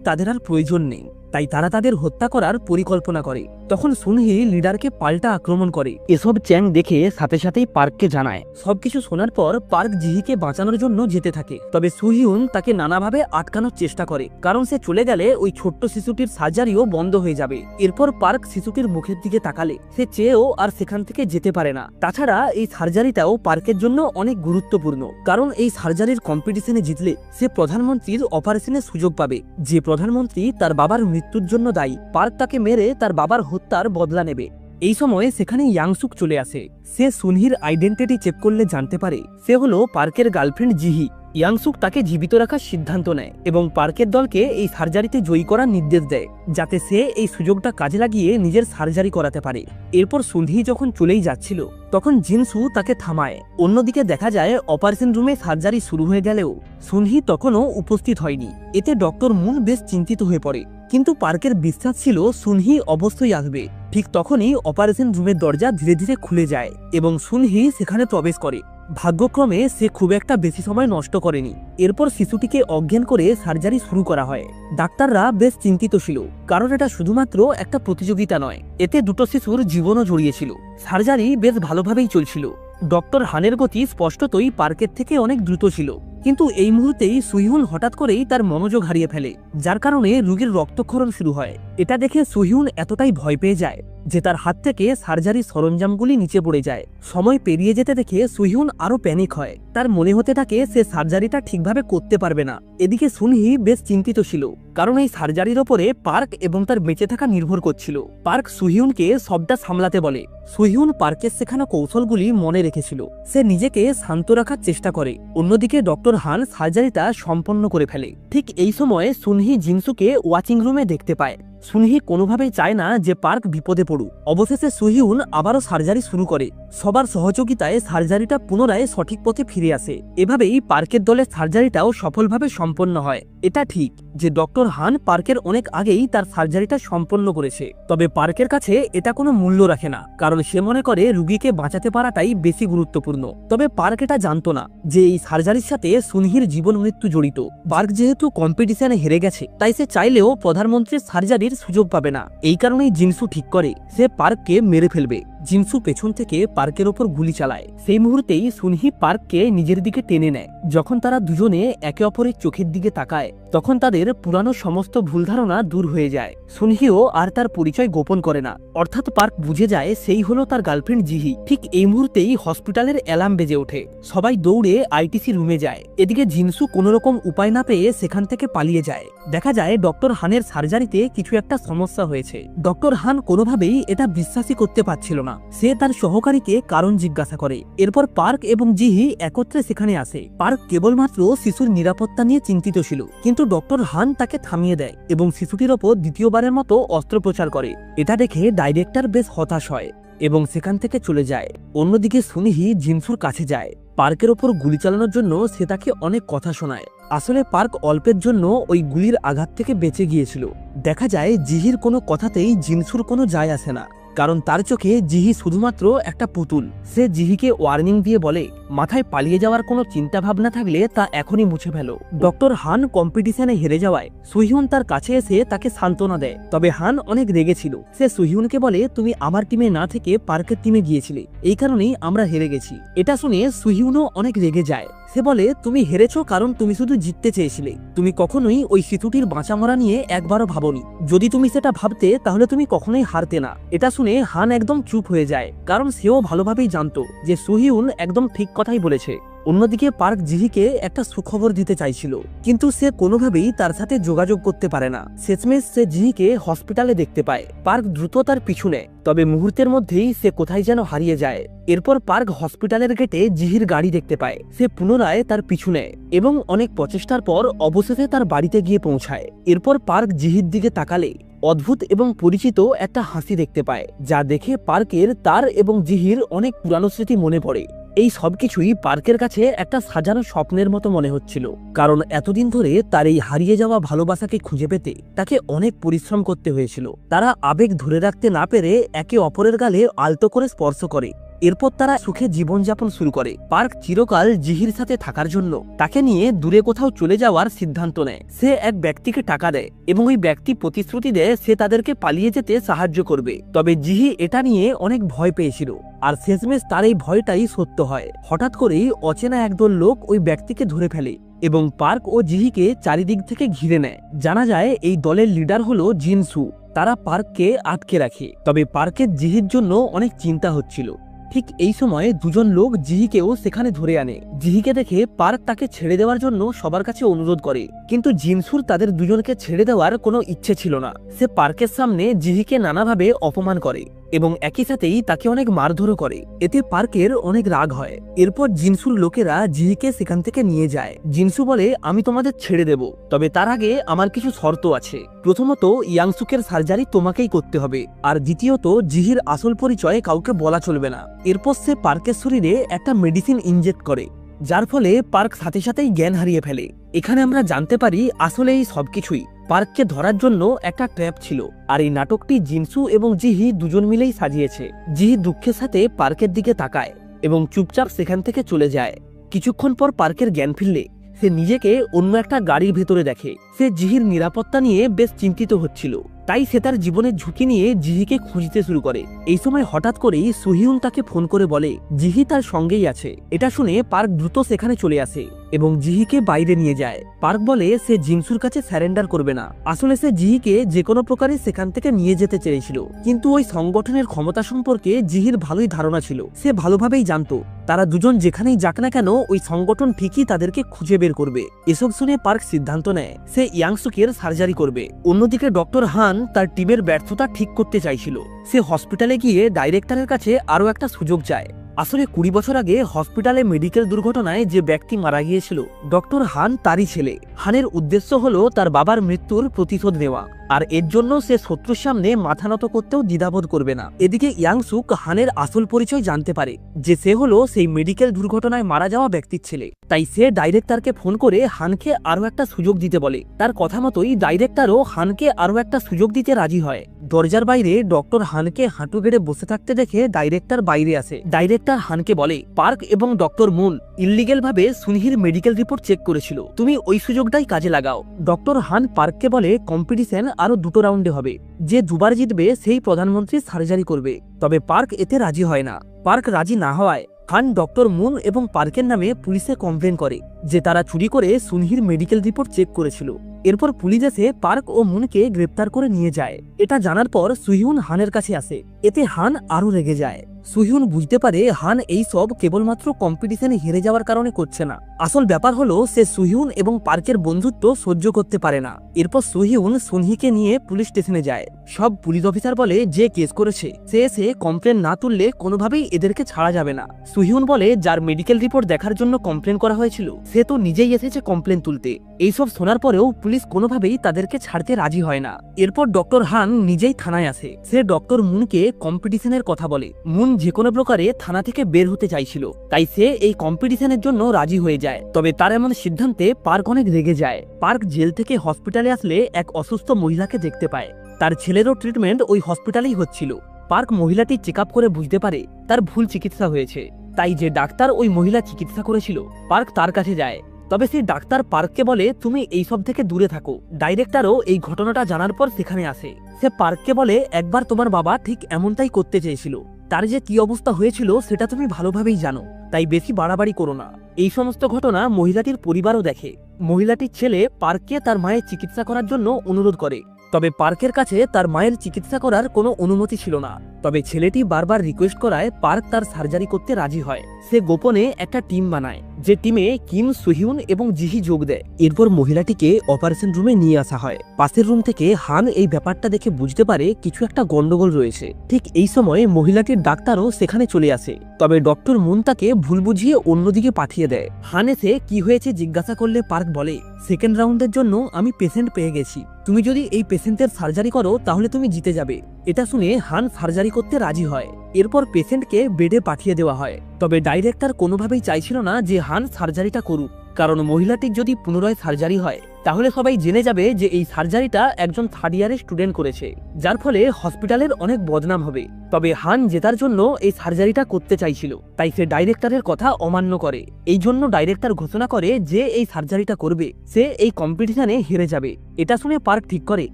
তাদের আর প্রয়োজন নেই, তাই তারা তাদের হত্যা করার পরিকল্পনা করে। তখন সুনহি লিডারকে পাল্টা আক্রমণ করে। এসব চ্যাং দেখে সাথে সাথেই পার্ককে জানায়। সবকিছু শোনার পর পার্ক জিহিকে বাঁচানোর জন্য যেতে থাকে, তবে সুহিউন তাকে নানাভাবে আটকানোর চেষ্টা করে, কারণ সে চলে গেলে ওই ছোট্ট শিশুটির সার্জারিও বন্ধ হয়ে যাবে। এরপর পার্ক শিশুটির মুখের দিকে তাকালে সে চেয়েও আর সেখান থেকে যেতে পারে না। তাছাড়া এই সার্জারিটাও পার্কের জন্য অনেক গুরুত্বপূর্ণ, কারণ এই সার্জারির কম্পিটিশনে জিতলে সে প্রধানমন্ত্রীর অপারেশনের সুযোগ পাবে, যে প্রধানমন্ত্রী তার বাবার মৃত্যুর জন্য দায়ী। পার্ক তাকে মেরে তার বাবার হত্যার বদলা নেবে। এই সময়ে সেখানে ইয়াংসুক চলে আসে। সে সুনহির আইডেন্টিটি চেক করলে জানতে পারে সে হলো পার্কের গার্লফ্রেন্ড জিহি। ইয়াংসুক তাকে জীবিত রাখার সিদ্ধান্ত নেয় এবং পার্কের দলকে এই সার্জারিতে জয়ী করার নির্দেশ দেয়, যাতে সে এই সুযোগটা কাজে লাগিয়ে নিজের সার্জারি করাতে পারে। এরপর সুনহি যখন চলেই যাচ্ছিল তখন জিনসু তাকে থামায়। অন্যদিকে দেখা যায় অপারেশন রুমে সার্জারি শুরু হয়ে গেলেও সুনহি তখনও উপস্থিত হয়নি। এতে ডক্টর মুন বেশ চিন্তিত হয়ে পড়ে, কিন্তু পার্কের বিশ্বাস ছিল সুনহি অবশ্যই আসবে। ঠিক তখনই অপারেশন রুমের দরজা ধীরে ধীরে খুলে যায় এবং সুনহি সেখানে প্রবেশ করে। ভাগ্যক্রমে সে খুব একটা বেশি সময় নষ্ট করেনি। এরপর শিশুটিকে অজ্ঞান করে সার্জারি শুরু করা হয়। ডাক্তাররা বেশ চিন্তিত ছিল, কারণ এটা শুধুমাত্র একটা প্রতিযোগিতা নয়, এতে দুটো শিশুর জীবনও জড়িয়েছিল। সার্জারি বেশ ভালোভাবেই চলছিল। ডক্টর হানের গতি স্পষ্টতই পার্কের থেকে অনেক দ্রুত ছিল, কিন্তু এই মুহূর্তেই সুহিউন হঠাৎ করেই তার মনোযোগ হারিয়ে ফেলে, যার কারণে রোগীর রক্তক্ষরণ শুরু হয়। এটা দেখে সুহিউন এতটাই ভয় পেয়ে যায় যে তার হাত থেকে সার্জারির সরঞ্জামগুলি নিচে পড়ে যায়। সময় পেরিয়ে যেতে দেখে সুহিউন আরো প্যানিক হয়। তার মনে হতে থাকে সে সার্জারিটা ঠিকভাবে করতে পারবে না। এদিকে সুনহি বেশ চিন্তিত ছিল, কারণ এই সার্জারির ওপরে পার্ক এবং তার বেঁচে থাকা নির্ভর করছিল। পার্ক সুহিউনকে সবটা সামলাতে বলে। সুহিউন পার্কের শেখানো কৌশলগুলি মনে রেখেছিল। সে নিজেকে শান্ত রাখার চেষ্টা করে। অন্যদিকে ডক্টর হান সার্জারিটা সম্পন্ন করে ফেলে। ঠিক এই সময়ে সুনহি জিনসুকে ওয়াচিং রুমে দেখতে পায়। সুনহি কোনোভাবেই চায় না যে পার্ক বিপদে পড়ুক। অবশেষে সুহিউন আবারও সার্জারি শুরু করে। সবার সহযোগিতায় সার্জারিটা পুনরায় সঠিক পথে ফিরে আসে। এভাবেই পার্কের দলের সার্জারিটাও সফলভাবে সম্পন্ন হয়। এটা ঠিক যে ডক্টর হান পার্কের অনেক আগেই তার সার্জারিটা সম্পন্ন করেছে, তবে পার্কের কাছে এটা কোনো মূল্য রাখে না, কারণ সে মনে করে রুগীকে বাঁচাতে পারাটাই বেশি গুরুত্বপূর্ণ। তবে পার্ক এটা জানতো না যে এই সার্জারির সাথে সুনহির জীবন মৃত্যু জড়িত। পার্ক যেহেতু কম্পিটিশনে হেরে গেছে, তাই সে চাইলেও প্রধানমন্ত্রীর সার্জারির সুযোগ পাবে না। এই কারণেই জিনসু ঠিক করে সে পার্ককে মেরে ফেলবে। জিনসু পেছন থেকে পার্কের ওপর গুলি চালায়। সেই মুহূর্তেই সুনহি পার্ককে নিজের দিকে টেনে নেয়। যখন তারা দুজনে একে অপরের চোখের দিকে তাকায়, তখন তাদের পুরানো সমস্ত ভুল ধারণা দূর হয়ে যায়। সুনহিও আর তার পরিচয় গোপন করে না, অর্থাৎ পার্ক বুঝে যায় সেই হলো তার গার্লফ্রেন্ড জিহি। ঠিক এই মুহূর্তেই হসপিটালের অ্যালার্ম বেজে ওঠে। সবাই দৌড়ে আইটিসি রুমে যায়। এদিকে জিনসু কোনো রকম উপায় না পেয়ে সেখান থেকে পালিয়ে যায়। দেখা যায় ডক্টর হানের সার্জারিতে কিছু একটা সমস্যা হয়েছে। ডক্টর হান কোনোভাবেই এটা বিশ্বাসই করতে পারছিল না। সে তার সহকারীকে কারণ জিজ্ঞাসা করে। এরপর পার্ক এবং জিহি একত্রে সেখানে আসে। পার্ক কেবলমাত্র শিশুর নিরাপত্তা নিয়ে চিন্তিত ছিল, কিন্তু ডক্টর হান তাকে থামিয়ে দেয় এবং শিশুটির ওপর দ্বিতীয়বারের মতো অস্ত্রোপচার করে। এটা দেখে ডাইরেক্টর বেশ হতাশ হয় এবং সেখান থেকে চলে যায়। অন্যদিকে সুনহি জিনসুর কাছে যায়। পার্কের ওপর গুলি চালানোর জন্য সে তাকে অনেক কথা শোনায়। আসলে পার্ক অল্পের জন্য ওই গুলির আঘাত থেকে বেঁচে গিয়েছিল। দেখা যায় জিহির কোনো কথাতেই জিনসুর কোনো যায় আসে না। কারণ তার চোখে জিহি শুধুমাত্র একটা পুতুল। সে জিহিকে ওয়ার্নিং দিয়ে বলে, মাথায় পালিয়ে যাওয়ার কোনো চিন্তা ভাবনা থাকলে তা এখনই মুছে ফেলো। ডক্টর হান কম্পিটিশনে হেরে যাওয়ায় সুহিউন তার কাছে এসে তাকে সান্ত্বনা দেয়। তবে হান অনেক রেগেছিল। সে সুহিউনকে বলে, তুমি আমার টিমে না থেকে পার্কের টিমে গিয়েছিলে, এই কারণেই আমরা হেরে গেছি। এটা শুনে সুহিউনও অনেক রেগে যায়। সে বলে, তুমি হেরেছো কারণ তুমি শুধু জিততে চেয়েছিলে, তুমি কখনোই ওই শিশুটির বাঁচা মরা নিয়ে একবারও ভাবনি। যদি তুমি সেটা ভাবতে তাহলে তুমি কখনোই হারতে না। এটা শুনে হান একদম চুপ হয়ে যায়, কারণ সেও ভালোভাবেই জানতো যে সুহিউন একদম ঠিক কথাই বলেছে। অন্যদিকে পার্ক জিহিকে একটা সুখবর দিতে চাইছিল, কিন্তু সে কোনোভাবেই তার সাথে যোগাযোগ করতে পারে না। শেষমেশ সে জিহিকে হসপিটালে দেখতে পায়। পার্ক দ্রুত তার পিছু নেয়, তবে মুহূর্তের মধ্যেই সে কোথায় যেন হারিয়ে যায়। এরপর পার্ক হসপিটালের গেটে জিহির গাড়ি দেখতে পায়। সে পুনরায় তার পিছু নেয় এবং অনেক প্রচেষ্টার পর অবশেষে তার বাড়িতে গিয়ে পৌঁছায়। এরপর পার্ক জিহির দিকে তাকালে অদ্ভুত এবং পরিচিত একটা হাসি দেখতে পায়, যা দেখে পার্কের তার এবং জিহির অনেক পুরানো স্মৃতি মনে পড়ে। এই সবকিছুই পার্কের কাছে একটা সাজানো স্বপ্নের মতো মনে হচ্ছিল, কারণ এতদিন ধরে তার এই হারিয়ে যাওয়া ভালোবাসাকে খুঁজে পেতে তাকে অনেক পরিশ্রম করতে হয়েছিল। তারা আবেগ ধরে রাখতে না পেরে একে অপরের গালে আলতো করে স্পর্শ করে। এরপর তারা সুখে জীবনযাপন শুরু করে। পার্ক চিরকাল জিহির সাথে থাকার জন্য তাকে নিয়ে দূরে কোথাও চলে যাওয়ার সিদ্ধান্ত নেয়। সে এক ব্যক্তিকে টাকা দেয় এবং ওই ব্যক্তি প্রতিশ্রুতি দেয় সে তাদেরকে পালিয়ে যেতে সাহায্য করবে। তবে জিহি এটা নিয়ে অনেক ভয় পেয়েছিল, আর শেষমেশ তার এই ভয়টাই সত্য হয়। হঠাৎ করেই অচেনা একদল লোক ওই ব্যক্তিকে ধরে ফেলে এবং পার্ক ও জিহিকে চারিদিক থেকে ঘিরে নেয়। জানা যায় এই দলের লিডার হলো জিনসু। তারা পার্ককে আটকে রাখে, তবে পার্কের জিহির জন্য অনেক চিন্তা হচ্ছিল। ঠিক এই সময়ে দুজন লোক জিহিকেও সেখানে ধরে আনে। জিহিকে দেখে পার্ক তাকে ছেড়ে দেওয়ার জন্য সবার কাছে অনুরোধ করে, কিন্তু জিনসুর তাদের দুজনকে ছেড়ে দেওয়ার কোনো ইচ্ছে ছিল না। সে পার্কের সামনে জিহিকে নানাভাবে অপমান করে এবং একই সাথেই তাকে অনেক মারধরও করে। এতে পার্কের অনেক রাগ হয়। এরপর জিনসুর লোকেরা জিহিকে সেখান থেকে নিয়ে যায়। জিনসু বলে, আমি তোমাদের ছেড়ে দেব, তবে তার আগে আমার কিছু শর্ত আছে। প্রথমত, ইয়াংসুকের সার্জারি তোমাকেই করতে হবে, আর দ্বিতীয়ত, জিহির আসল পরিচয় কাউকে বলা চলবে না। এরপর সে পার্কের শরীরে একটা মেডিসিন ইনজেক্ট করে, যার ফলে পার্ক সাথে সাথেই জ্ঞান হারিয়ে ফেলে। এখানে আমরা জানতে পারি আসলে এই সবকিছুই পার্ককে ধরার জন্য একটা ট্র্যাপ ছিল, আর এই নাটকটি জিনসু এবং জিহি দুজন মিলেই সাজিয়েছে। জিহি দুঃখের সাথে পার্কের দিকে তাকায় এবং চুপচাপ সেখান থেকে চলে যায়। কিছুক্ষণ পর পার্কের জ্ঞান ফিরলে সে নিজেকে অন্য একটা গাড়ির ভেতরে দেখে। সে জিহির নিরাপত্তা নিয়ে বেশ চিন্তিত হচ্ছিল, তাই সে তার জীবনের ঝুঁকি নিয়ে জিহিকে খুঁজতে শুরু করে। এই সময় হঠাৎ করেই সুহিউন তাকে ফোন করে বলে জিহি তার সঙ্গেই আছে। এটা শুনে পার্ক দ্রুত সেখানে চলে আসে এবং জিহিকে বাইরে নিয়ে যায়। পার্ক বলে সে জিনসুর কাছে স্যারেন্ডার করবে না। আসলে সে জিহিকে যে কোনো প্রকারে সেখান থেকে নিয়ে যেতে চেয়েছিল, কিন্তু ওই সংগঠনের ক্ষমতা সম্পর্কে জিহির ভালোই ধারণা ছিল। সে ভালোভাবেই জানতো তারা দুজন যেখানেই যাক না কেন ওই সংগঠন ঠিকই তাদেরকে খুঁজে বের করবে। এসব শুনে পার্ক সিদ্ধান্ত নেয় সে ইয়াংসুকের সার্জারি করবে। অন্যদিকে ডক্টর হান তার টিমের ব্যর্থতা ঠিক করতে চাইছিল। সে হসপিটালে গিয়ে ডাইরেক্টরের কাছে আরো একটা সুযোগ চায়। আসলে 20 বছর আগে হসপিটালে মেডিকেল দুর্ঘটনায় যে ব্যক্তি মারা গিয়েছিল, ডক্টর হান তারই ছেলে। হানের উদ্দেশ্য হলো তার বাবার মৃত্যুর প্রতিশোধ নেওয়া, আর এর জন্য সে শত্রুর সামনে মাথা নত করতেও দ্বিধাবোধ করবে না। এদিকে ইয়াংসুক হানের আসল পরিচয় জানতে পারে যে সে হলো সেই মেডিকেল দুর্ঘটনায় মারা যাওয়া ব্যক্তির ছেলে। তাই সে ডাইরেক্টরকে ফোন করে হানকে আরো একটা সুযোগ দিতে বলে। তার কথা মতোই ডাইরেক্টরও হানকে আরো একটা সুযোগ দিতে রাজি হয়। দরজার বাইরে ডক্টর হানকে হাঁটু গেড়ে বসে থাকতে দেখে ডাইরেক্টর বাইরে আসে। ডাইরেক্টর হানকে বলে, পার্ক এবং ডক্টর মুন ইল্লিগেল ভাবে সুনহির মেডিকেল রিপোর্ট চেক করেছিল, তুমি ওই সুযোগটাই কাজে লাগাও। ডক্টর হান পার্ককে বলে কম্পিটিশন আরো 2টো রাউন্ডে হবে, যে দুবার জিতবে সেই প্রধানমন্ত্রীর সার্জারি করবে। তবে পার্ক এতে রাজি হয় না। পার্ক রাজি না হওয়ায় হান ডক্টর মুন এবং পার্কের নামে পুলিশে কমপ্লেন করে যে তারা চুরি করে সুনহির মেডিকেল রিপোর্ট চেক করেছিল। এরপর পুলিশ এসে পার্ক ও মুনকে গ্রেপ্তার করে নিয়ে যায়। এটা জানার পর সুহিউন হানের কাছে আসে। এতে হান আরো রেগে যায়। সুহিউন বুঝতে পারে হান এই সব কেবলমাত্র কম্পিটিশনে হেরে যাওয়ার কারণে করছে না। আসল ব্যাপার হলো সে সুহিউন এবং পার্কের বন্ধুত্ব সহ্য করতে পারে না। এরপর সুহিউন সুনহিকে নিয়ে পুলিশ স্টেশনে যায়। সব পুলিশ অফিসার বলে যে কেস করেছে সে এসে কমপ্লেন না তুললে কোনোভাবেই এদেরকে ছাড়া যাবে না। সুহিউন বলে যার মেডিকেল রিপোর্ট দেখার জন্য কমপ্লেন করা হয়েছিল সে তো নিজেই এসেছে কমপ্লেন তুলতে। এইসব শোনার পরেও পুলিশ কোনোভাবেই তাদেরকে ছাড়তে রাজি হয় না। এরপর ডক্টর হান নিজেই থানায় আসে। সে ডক্টর মুনকে কম্পিটিশনের কথা বলে। মুন যে কোনো প্রকারে থানা থেকে বের হতে চাইছিল, তাই সে এই কম্পিটিশনের জন্য রাজি হয়ে যায়। তবে তার এমন সিদ্ধান্তে পার্ক অনেক রেগে যায়। পার্ক জেল থেকে হসপিটালে আসলে এক অসুস্থ মহিলাকে দেখতে পায়। তার ছেলেরও ট্রিটমেন্ট ওই হসপিটালেই হচ্ছিল। পার্ক মহিলাটি চেক আপ করে বুঝতে পারে তার ভুল চিকিৎসা হয়েছে। তাই যে ডাক্তার ওই মহিলা চিকিৎসা করেছিল পার্ক তার কাছে যায়। তবে সেই ডাক্তার পার্ককে বলে তুমি এইসব থেকে দূরে থাকো। ডাইরেক্টরও এই ঘটনাটা জানার পর সেখানে আসে। সে পার্ককে বলে একবার তোমার বাবা ঠিক এমনটাই করতে চেয়েছিল, তার যে কি অবস্থা হয়েছিল সেটা তুমি ভালোভাবেই জানো, তাই বেশি বাড়াবাড়ি করো না। এই সমস্ত ঘটনা মহিলাটির পরিবারও দেখে। মহিলাটির ছেলে পার্ককে তার মায়ের চিকিৎসা করার জন্য অনুরোধ করে, তবে পার্কের কাছে তার মায়ের চিকিৎসা করার কোনো অনুমতি ছিল না। তবে ছেলেটি বারবার রিকোয়েস্ট করায় পার্ক তার সার্জারি করতে রাজি হয়। সে গোপনে একটা টিম বানায়, যে টিমে কিম, সুহিউন এবং জিহি যোগ দেয়। এরপর মহিলাটিকে অপারেশন রুমে নিয়ে আসা হয়। পাশের রুম থেকে হান এই ব্যাপারটা দেখে বুঝতে পারে কিছু একটা গন্ডগোল রয়েছে। ঠিক এই সময় মহিলাটির ডাক্তারও সেখানে চলে আসে। তবে ডক্টর মুন তাকে ভুল বুঝিয়ে অন্যদিকে পাঠিয়ে দেয়। হান এসে কি হয়েছে জিজ্ঞাসা করলে পার্ক বলে, সেকেন্ড রাউন্ডের জন্য আমি পেশেন্ট পেয়ে গেছি, তুমি যদি এই পেশেন্টের সার্জারি করো তাহলে তুমি জিতে যাবে। এটা শুনে হান সার্জারি করতে রাজি হয়। এরপর পেশেন্টকে বেডে পাঠিয়ে দেওয়া হয়। তবে ডাইরেক্টর কোনোভাবেই চাইছিল না যে হান সার্জারিটা করুক, কারণ মহিলাটির যদি পুনরায় সার্জারি হয় তাহলে সবাই জেনে যাবে যে এই সার্জারিটা একজন থার্ড ইয়ারের স্টুডেন্ট করেছে, যার ফলে হসপিটালের অনেক বদনাম হবে। তবে হান জেতার জন্য এই সার্জারিটা করতে চাইছিল, তাই সে ডাইরেক্টরের কথা অমান্য করে। এই জন্য ডাইরেক্টর ঘোষণা করে যে এই সার্জারিটা করবে সে এই কম্পিটিশনে হেরে যাবে। এটা শুনে পার্ক ঠিক করে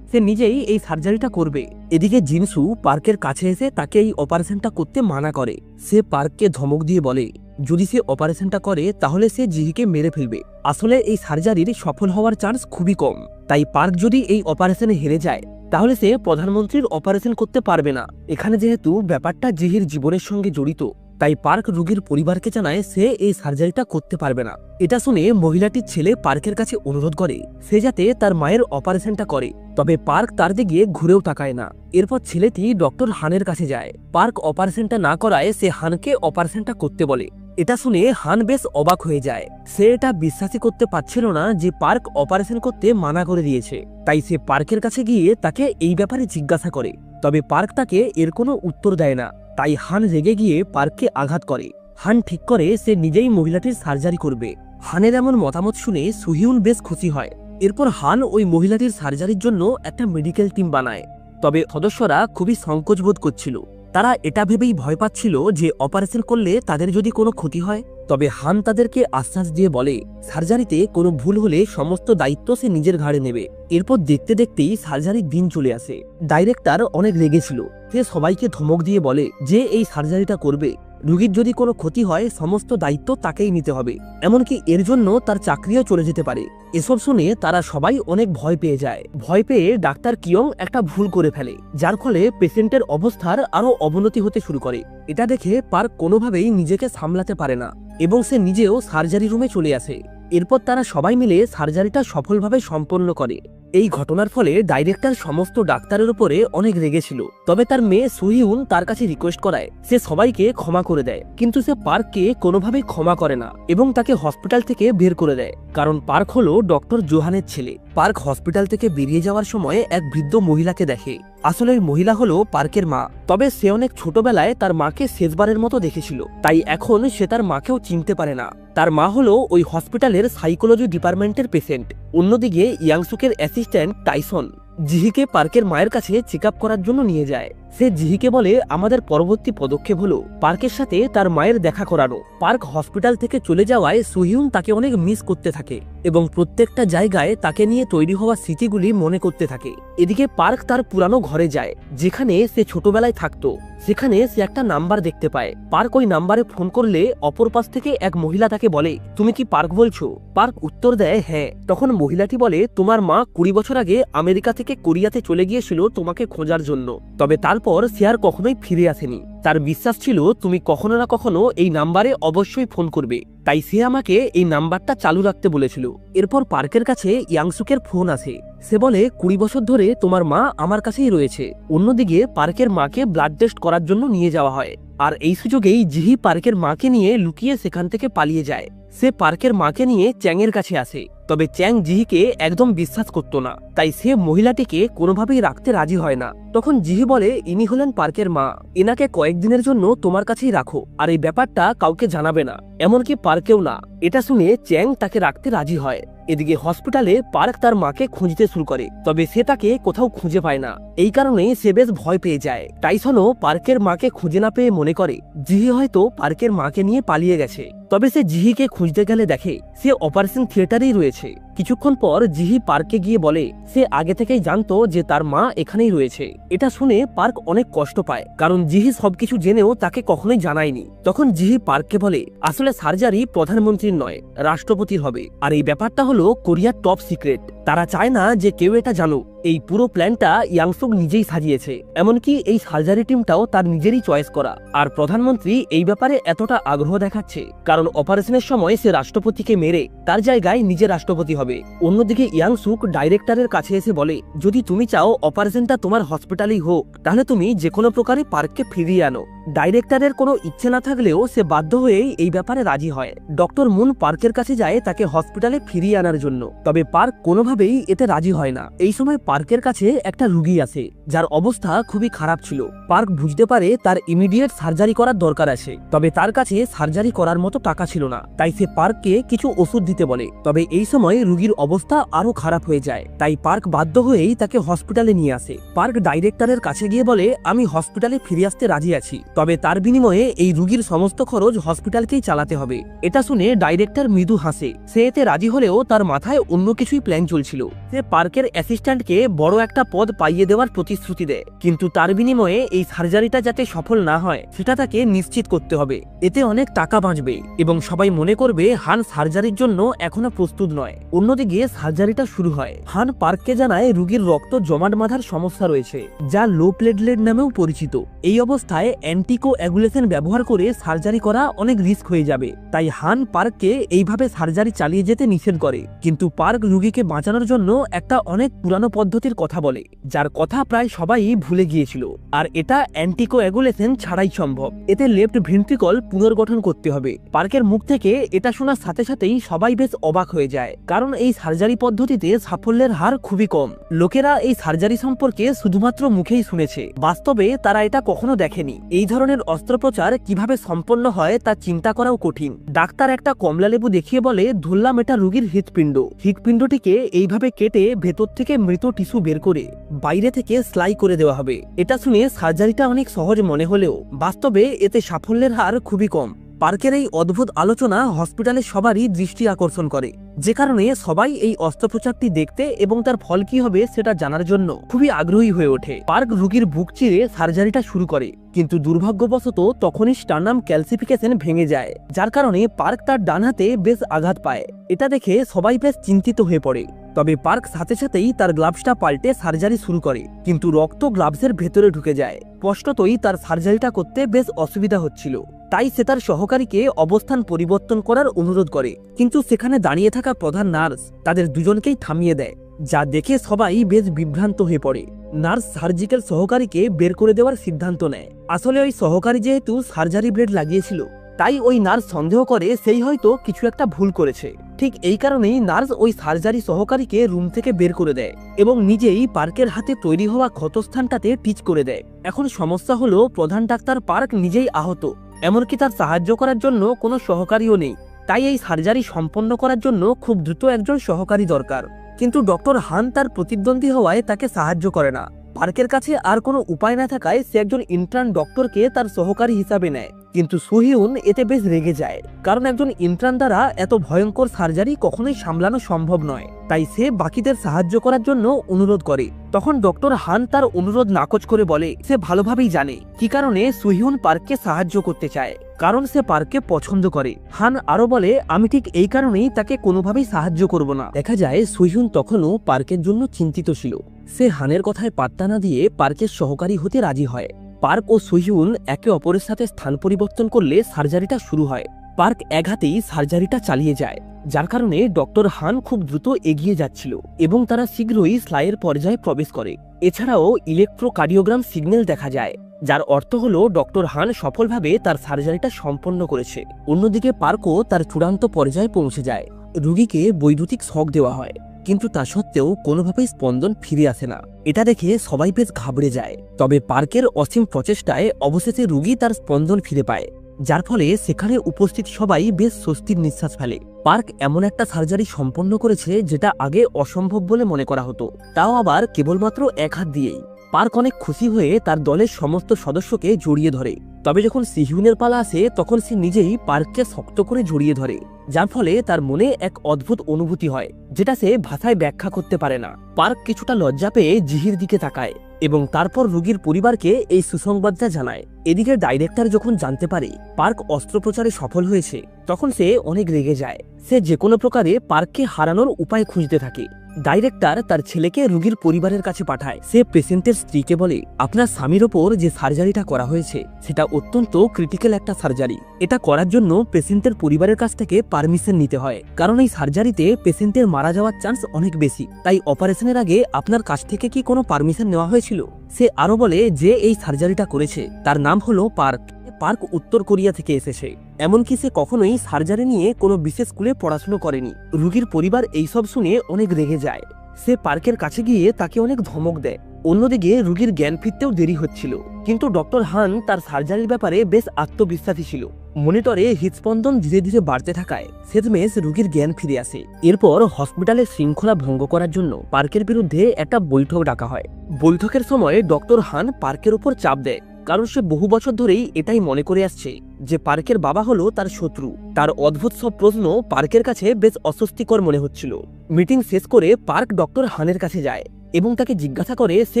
সে নিজেই এই সার্জারিটা করবে। এদিকে জিনসু পার্কের কাছে এসে তাকে এই অপারেশনটা করতে মানা করে। সে পার্ককে ধমক দিয়ে বলে যদি সে অপারেশনটা করে তাহলে সে জিহিকে মেরে ফেলবে। আসলে এই সার্জারির সফল হওয়ার চান্স খুবই কম, তাই পার্ক যদি এই অপারেশনে হেরে যায় তাহলে সে প্রধানমন্ত্রীর অপারেশন করতে পারবে না। এখানে যেহেতু ব্যাপারটা জিহির জীবনের সঙ্গে জড়িত, তাই পার্ক রোগীর পরিবারকে জানায় সে এই সার্জারিটা করতে পারবে না। এটা শুনে মহিলাটির ছেলে পার্কের কাছে অনুরোধ করে সে যাতে তার মায়ের অপারেশনটা করে। তবে পার্ক তার দিকে ঘুরেও তাকায় না। এরপর ছেলেটি ডক্টর হানের কাছে যায়। পার্ক অপারেশনটা না করায় সে হানকে অপারেশনটা করতে বলে। এটা শুনে হান বেশ অবাক হয়ে যায়। সে এটা বিশ্বাসই করতে পারছিল না যে পার্ক অপারেশন করতে মানা করে দিয়েছে। তাই সে পার্কের কাছে গিয়ে তাকে এই ব্যাপারে জিজ্ঞাসা করে। তবে পার্ক তাকে এর কোনো উত্তর দেয় না। তাই হান রেগে গিয়ে পার্ককে আঘাত করে। হান ঠিক করে সে নিজেই মহিলাটির সার্জারি করবে। হানের এমন মতামত শুনে সুহিউন বেশ খুশি হয়। এরপর হান ওই মহিলাটির সার্জারির জন্য একটা মেডিকেল টিম বানায়। তবে সদস্যরা খুবই সংকোচ বোধ করছিল। তারা এটা ভেবেই ভয় পাচ্ছিল যে অপারেশন করলে তাদের যদি কোনো ক্ষতি হয়। তবে হান তাদেরকে আশ্বাস দিয়ে বলে সার্জারিতে কোনো ভুল হলে সমস্ত দায়িত্ব সে নিজের ঘাড়ে নেবে। এরপর দেখতে দেখতেই সার্জারির দিন চলে আসে। ডাইরেক্টর অনেক রেগেছিল। সে সবাইকে ধমক দিয়ে বলে যে এই সার্জারিটা করবে রোগীর যদি কোনো ক্ষতি হয় সমস্ত দায়িত্ব তাকেই নিতে হবে, এমনকি এর জন্য তার চাকরিও চলে যেতে পারে। এসব শুনে তারা সবাই অনেক ভয় পেয়ে যায়। ভয় পেয়ে ডাক্তার কিয়ং একটা ভুল করে ফেলে, যার ফলে পেশেন্টের অবস্থার আরো অবনতি হতে শুরু করে। এটা দেখে পার্ক কোনোভাবেই নিজেকে সামলাতে পারে না এবং সে নিজেও সার্জারি রুমে চলে আসে। এরপর তারা সবাই মিলে সার্জারিটা সফলভাবে সম্পন্ন করে। এই ঘটনার ফলে ডাইরেক্টর সমস্ত ডাক্তারের উপরে অনেক রেগেছিল। তবে তার মেয়ে সুহিউন তার কাছে রিকোয়েস্ট করায় সে সবাইকে ক্ষমা করে দেয়, কিন্তু সে পার্ককে কোনোভাবেই ক্ষমা করে না এবং তাকে হসপিটাল থেকে বের করে দেয়। কারণ পার্ক হলো ডক্টর জোহানের ছেলে। পার্ক হসপিটাল থেকে বেরিয়ে যাওয়ার সময় এক বৃদ্ধ মহিলাকে দেখে। আসলে ওই মহিলা হলো পার্কের মা। তবে সে অনেক ছোটবেলায় তার মাকে শেষবারের মতো দেখেছিল, তাই এখন সে তার মাকেও চিনতে পারে না। তার মা হলো ওই হসপিটালের সাইকোলজি ডিপার্টমেন্টের পেশেন্ট। অন্যদিকে ইয়াংসুকের অ্যাসিস্ট্যান্ট টাইসন জিহিকে পার্কের মায়ের কাছে চেক আপ করার জন্য নিয়ে যায়। সে জিহিকে বলে আমাদের পরবর্তী পদক্ষেপ হলো পার্কের সাথে তার মায়ের দেখা করানো। পার্ক হসপিটাল থেকে চলে যাওয়ায় সুহিউন তাকে অনেক মিস করতে থাকে এবং প্রত্যেকটা জায়গায় তাকে নিয়ে তৈরি হওয়া স্মৃতিগুলি মনে করতে থাকে। এদিকে পার্ক তার পুরানো ঘরে যায় যেখানে সে ছোটবেলায় থাকতো। সেখানে সে একটা নাম্বার দেখতে পায়। পার্ক ওই নাম্বারে ফোন করলে অপর পাশ থেকে এক মহিলা তাকে বলে তুমি কি পার্ক বলছো? পার্ক উত্তর দেয় হ্যাঁ। তখন মহিলাটি বলে তোমার মা 20 বছর আগে আমেরিকা থেকে কোরিয়াতে চলে গিয়েছিল তোমাকে খোঁজার জন্য, তবে তারপর সে আর কখনোই ফিরে আসেনি। তার বিশ্বাস ছিল তুমি কখনো না কখনো এই নাম্বারে অবশ্যই ফোন করবে, তাই সে আমাকে এই নাম্বারটা চালু রাখতে বলেছিল। এরপর পার্কের কাছে ইয়াংসুকের ফোন আসে। সে বলে 20 বছর ধরে তোমার মা আমার কাছেই রয়েছে। অন্যদিকে পার্কের মাকে ব্লাড টেস্ট করার জন্য নিয়ে যাওয়া হয়। আর এই সুযোগেই জিহি পার্কের মাকে নিয়ে লুকিয়ে সেখান থেকে পালিয়ে যায়। সে পার্কের মাকে নিয়ে চ্যাংয়ের কাছে আসে। তবে চ্যাং জিহিকে একদম বিশ্বাস করত না, তাই সে মহিলাটিকে কোনোভাবেই রাখতে রাজি হয় না। তখন জিহি বলে ইনি হলেন পার্কের মা, এনাকে কয়েকদিনের জন্য তোমার কাছেই রাখো, আর এই ব্যাপারটা কাউকে জানাবে না, এমনকি পার্কেও না। এটা শুনে চ্যাং তাকে রাখতে রাজি হয়। এদিকে হসপিটালে পার্ক তার মাকে খুঁজতে শুরু করে, তবে সে তাকে কোথাও খুঁজে পায় না। এই কারণে সে বেশ ভয় পেয়ে যায়। টাইসনও পার্কের মাকে খুঁজে না পেয়ে মনে করে জিহি হয়তো পার্কের মাকে নিয়ে পালিয়ে গেছে। তবে সে জিহিকে খুঁজতে গেলে দেখে সে অপারেশন থিয়েটারেই রয়েছে। কিছুক্ষণ পর জিহি পার্কে গিয়ে বলে সে আগে থেকেই জানতো যে তার মা এখানেই রয়েছে। এটা শুনে পার্ক অনেক কষ্ট পায়, কারণ জিহি সবকিছু জেনেও তাকে কখনোই জানায়নি। তখন জিহি পার্ককে বলে আসলে সার্জারি প্রধানমন্ত্রীর নয়, রাষ্ট্রপতির হবে, আর এই ব্যাপারটা হলো কোরিয়ার টপ সিক্রেট। তারা চায় না যে কেউ এটা জানুক। এই পুরো প্ল্যানটা ইয়াংসুক নিজেই সাজিয়েছে, এমনকি এই সার্জারি টিমটাও তার নিজেরই চয়েস করা। আর প্রধানমন্ত্রী এই ব্যাপারে এতটা আগ্রহ দেখাচ্ছে কারণ অপারেশনের সময় সে রাষ্ট্রপতিকে মেরে তার জায়গায় নিজে রাষ্ট্রপতি হবে। অন্যদিকে ইয়াংসুক ডাইরেক্টরের কাছে এসে বলে যদি তুমি চাও অপারেশনটা তোমার হসপিটালেই হোক, তাহলে তুমি যে কোনো প্রকারে পার্ককে ফিরিয়ে আনো। ডাইরেক্টরের কোনো ইচ্ছে না থাকলেও সে বাধ্য হয়েই এই ব্যাপারে রাজি হয়। ডক্টর মুন পার্কের কাছে যায় তাকে হসপিটালে ফিরিয়ে আনার জন্য, তবে পার্ক কোনোভাবেই এতে রাজি হয় না। এই সময় পার্কের কাছে একটা রুগী আসে যার অবস্থা খুবই খারাপ ছিল। পার্ক বুঝতে পারে তার ইমিডিয়েট সার্জারি করার দরকার আছে, তবে তার কাছে সার্জারি করার মতো টাকা ছিল না। তাই সে পার্ককে কিছু ওষুধ দিতে বলে, তবে এই সময় রুগীর অবস্থা আরো খারাপ হয়ে যায়। তাই পার্ক বাধ্য হয়েই তাকে হসপিটালে নিয়ে আসে। পার্ক ডাইরেক্টরের কাছে গিয়ে বলে আমি হসপিটালে ফিরে আসতে রাজি আছি, তবে তার বিনিময়ে এই রুগীর সমস্ত খরচ হসপিটালকেই চালাতে হবে। এটা শুনে ডাইরেক্টর মৃদু হাসে। সে এতে রাজি হলেও তার মাথায় অন্য কিছুই প্ল্যান চলছিল। সে পার্কের অ্যাসিস্ট্যান্টকে বড় একটা পদ পাইয়ে দেওয়ার প্রতিশ্রুতি দেয়, কিন্তু তার বিনিময়ে এই সার্জারিটা যাতে সফল না হয় সেটা তাকে নিশ্চিত করতে হবে। এতে অনেক টাকা বাঁচবে এবং সবাই মনে করবে হান সার্জারির জন্য এখনো প্রস্তুত নয়। অন্যদিকে সার্জারিটা শুরু হয়। হান পার্ককে জানায় রুগীর রক্ত জমাট বাঁধার সমস্যা রয়েছে, যা লো প্লেটলেট নামেও পরিচিত। এই অবস্থায় অ্যান্টিকোঅ্যাগুলেশন ব্যবহার করে সার্জারি করা অনেক রিস্ক হয়ে যাবে। তাই হান পার্ককে এইভাবে সার্জারি চালিয়ে যেতে নিষেধ করে, কিন্তু পার্ক রুগীকে বাঁচানোর জন্য একটা অনেক পুরানো পদ্ধতির কথা বলে, যার কথা প্রায় সবাই ভুলে গিয়েছিল। আর এটা অ্যান্টিকোঅ্যাগুলেশন ছাড়াই সম্ভব। এতে লেফট ভেন্ট্রিকল পুনর্গঠন করতে হবে। পার্কের মুখ থেকে এটা শোনার সাথে সাথেই সবাই বেশ অবাক হয়ে যায়, কারণ এই সার্জারি পদ্ধতিতে সাফল্যের হার খুবই কম। লোকেরা এই সার্জারি সম্পর্কে শুধুমাত্র মুখেই শুনেছে, বাস্তবে তারা এটা কখনো দেখেনি। এই ধরনের অস্ত্রোপচার কিভাবে সম্পন্ন হয় তা চিন্তা করাও কঠিন। ডাক্তার একটা কমলালেবু দেখিয়ে বলে ধরলাম এটা রোগীর হৃৎপিণ্ড। হৃৎপিণ্ডটিকে এইভাবে কেটে ভেতর থেকে মৃত টিস্যু বের করে বাইরে থেকে সেলাই করে দেওয়া হবে। এটা শুনে সার্জারিটা অনেক সহজ মনে হলেও বাস্তবে এতে সাফল্যের হার খুবই কম। পার্কের এই অদ্ভুত আলোচনা হসপিটালে সবারই দৃষ্টি আকর্ষণ করে, যে কারণে সবাই এই অস্ত্রোপচারটি দেখতে এবং তার ফল কি হবে সেটা জানার জন্য খুবই আগ্রহী হয়ে ওঠে। পার্ক রোগীর বুক চিরে সার্জারিটা শুরু করে, কিন্তু দুর্ভাগ্যবশত তখনই স্টার্নাম ক্যালসিফিকেশন ভেঙে যায়, যার কারণে পার্ক তার ডান হাতে বেশ আঘাত পায়। এটা দেখে সবাই বেশ চিন্তিত হয়ে পড়ে। তবে পার্ক সাথে সাথেই তার গ্লাভসটা পাল্টে সার্জারি শুরু করে, কিন্তু রক্ত গ্লাভসের ভেতরে ঢুকে যায়। স্পষ্টতই তার সার্জারিটা করতে বেশ অসুবিধা হচ্ছিল। তাই সে তার সহকারীকে অবস্থান পরিবর্তন করার অনুরোধ করে, কিন্তু সেখানে দাঁড়িয়ে থাকা প্রধান নার্স তাদের দুজনকেই থামিয়ে দেয়, যা দেখে সবাই বেশ বিভ্রান্ত হয়ে পড়ে। নার্স সার্জিক্যাল সহকারীকে বের করে দেওয়ার সিদ্ধান্ত নেয়। আসলে ওই সহকারী যেহেতু সার্জারি ব্লেড লাগিয়েছিল, তাই ওই নার্স সন্দেহ করে সেই হয়তো কিছু একটা ভুল করেছে। ঠিক এই কারণেই নার্স ওই সার্জারি সহকারীকে রুম থেকে বের করে দেয় এবং নিজেই পার্কের হাতে তৈরি হওয়া ক্ষতস্থানটাতে টিচ করে দেয়। এখন সমস্যা হলো প্রধান ডাক্তার পার্ক নিজেই আহত, এমনকি তার সাহায্য করার জন্য কোনো সহকারীও নেই। তাই এই সার্জারি সম্পন্ন করার জন্য খুব দ্রুত একজন সহকারী দরকার, কিন্তু ডক্টর হান তার প্রতিদ্বন্দ্বী হওয়ায় তাকে সাহায্য করে না। পার্কের কাছে আর কোনো উপায় না থাকায় সে একজন ইন্টার্ন ডক্টরকে তার সহকারী হিসাবে নেয়, কিন্তু সোহিউন এতে বেশ রেগে যায়, কারণ একজন ইন্টার্ন দ্বারা এত ভয়ঙ্কর সার্জারি কখনোই সামলানো সম্ভব নয়। তাই সে বাকিদের সাহায্য করার জন্য অনুরোধ করে। তখন ডক্টর হান তার অনুরোধ নাকচ করে বলে সে ভালোভাবেই জানে কি কারণে সোহিউন পার্ককে সাহায্য করতে চায়, কারণ সে পার্ককে পছন্দ করে। হান আরো বলে আমি ঠিক এই কারণেই তাকে কোনোভাবেই সাহায্য করব না। দেখা যায় সোহিউন তখনও পার্কের জন্য চিন্তিত ছিল। সে হানের কথায় পাত্তা না দিয়ে পার্কের সহকারী হতে রাজি হয়। পার্ক ও সোহিউন একে অপরের সাথে স্থান পরিবর্তন করলে সার্জারিটা শুরু হয়। পার্ক এক হাতেই সার্জারিটা চালিয়ে যায়, যার কারণে ডক্টর হান খুব দ্রুত এগিয়ে যাচ্ছিল এবং তারা শীঘ্রই স্লাইয়ের পর্যায়ে প্রবেশ করে। এছাড়াও ইলেকট্রোকার্ডিওগ্রাম সিগন্যাল দেখা যায়, যার অর্থ হলো ডক্টর হান সফলভাবে তার সার্জারিটা সম্পন্ন করেছে। অন্যদিকে পার্কও তার চূড়ান্ত পর্যায়ে পৌঁছে যায়। রোগীকে বৈদ্যুতিক শক দেওয়া হয়, কিন্তু তা সত্ত্বেও কোনোভাবেই স্পন্দন ফিরে আসে না। এটা দেখে সবাই বেশ ঘাবড়ে যায়। তবে পার্কের অসীম প্রচেষ্টায় অবশেষে রোগী তার স্পন্দন ফিরে পায়। যার ফলে সেখানে উপস্থিত সবাই বেশ স্বস্তির নিঃশ্বাস ফেলে। পার্ক এমন একটা সার্জারি সম্পন্ন করেছে যেটা আগে অসম্ভব বলে মনে করা হতো, তাও আবার কেবলমাত্র এক হাত দিয়েই। পার্ক অনেক খুশি হয়ে তার দলের সমস্ত সদস্যকে জড়িয়ে ধরে। তবে যখন সিহিউনের পালা আসে তখন সে নিজেই পার্ককে শক্ত করে জড়িয়ে ধরে, যার ফলে তার মনে এক অদ্ভুত অনুভূতি হয় যেটা সে ভাষায় ব্যাখ্যা করতে পারে না। পার্ক কিছুটা লজ্জা পেয়ে জিহির দিকে তাকায় এবং তারপর রোগীর পরিবারকে এই সুসংবাদটা জানায়। এদিকে ডাইরেক্টর যখন জানতে পারে পার্ক অস্ত্রোপচারে সফল হয়েছে তখন সে অনেক রেগে যায়। সে যে কোনো প্রকারে পার্ককে হারানোর উপায় খুঁজতে থাকে। ডাইরেক্টর তার ছেলেকে রোগীর পরিবারের কাছে পাঠায়। সে পেশেন্টের স্ত্রীকে বলে, আপনার স্বামীর ওপর যে সার্জারিটা করা হয়েছে সেটা অত্যন্ত ক্রিটিক্যাল একটা সার্জারি। এটা করার জন্য পেশেন্টের পরিবারের কাছ থেকে পারমিশন নিতে হয়, কারণ এই সার্জারিতে পেশেন্টের মারা যাওয়ার চান্স অনেক বেশি। তাই অপারেশনের আগে আপনার কাছ থেকে কি কোনো পারমিশন নেওয়া হয়েছিল? সে আরো বলে যে এই সার্জারিটা করেছে তার নাম হলো পার্ক। পার্ক উত্তর কোরিয়া থেকে এসেছে, এমনকি সে কখনোই সার্জারি নিয়ে কোনো বিশেষ স্কুলে পড়াশুনো করেনি। রোগীর পরিবার এইসব শুনে অনেক রেগে যায়। সে পার্কের কাছে গিয়ে তাকে অনেক ধমক দেয়। অন্যদিকে রোগীর জ্ঞান ফিরতেও দেরি হচ্ছিল, কিন্তু ডক্টর হান তার সার্জারির ব্যাপারে বেশ আত্মবিশ্বাসী ছিল। মনিটরে হৃদস্পন্দন ধীরে ধীরে বাড়তে থাকায় শেষমেশ রোগীর জ্ঞান ফিরে আসে। এরপর হসপিটালের শৃঙ্খলা ভঙ্গ করার জন্য পার্কের বিরুদ্ধে একটা বৈঠক ডাকা হয়। বৈঠকের সময় ডক্টর হান পার্কের উপর চাপ দেয়, কারণ সে বহু বছর ধরেই এটাই মনে করে আসছে যে পার্কের বাবা হলো তার শত্রু। তার অদ্ভুত সব প্রশ্ন পার্কের কাছে বেশ অস্বস্তিকর মনে হচ্ছিল। মিটিং শেষ করে পার্ক ডক্টর হানের কাছে যায় এবং তাকে জিজ্ঞাসা করে সে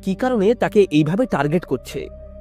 কি কারণে তাকে এইভাবে টার্গেট করছে।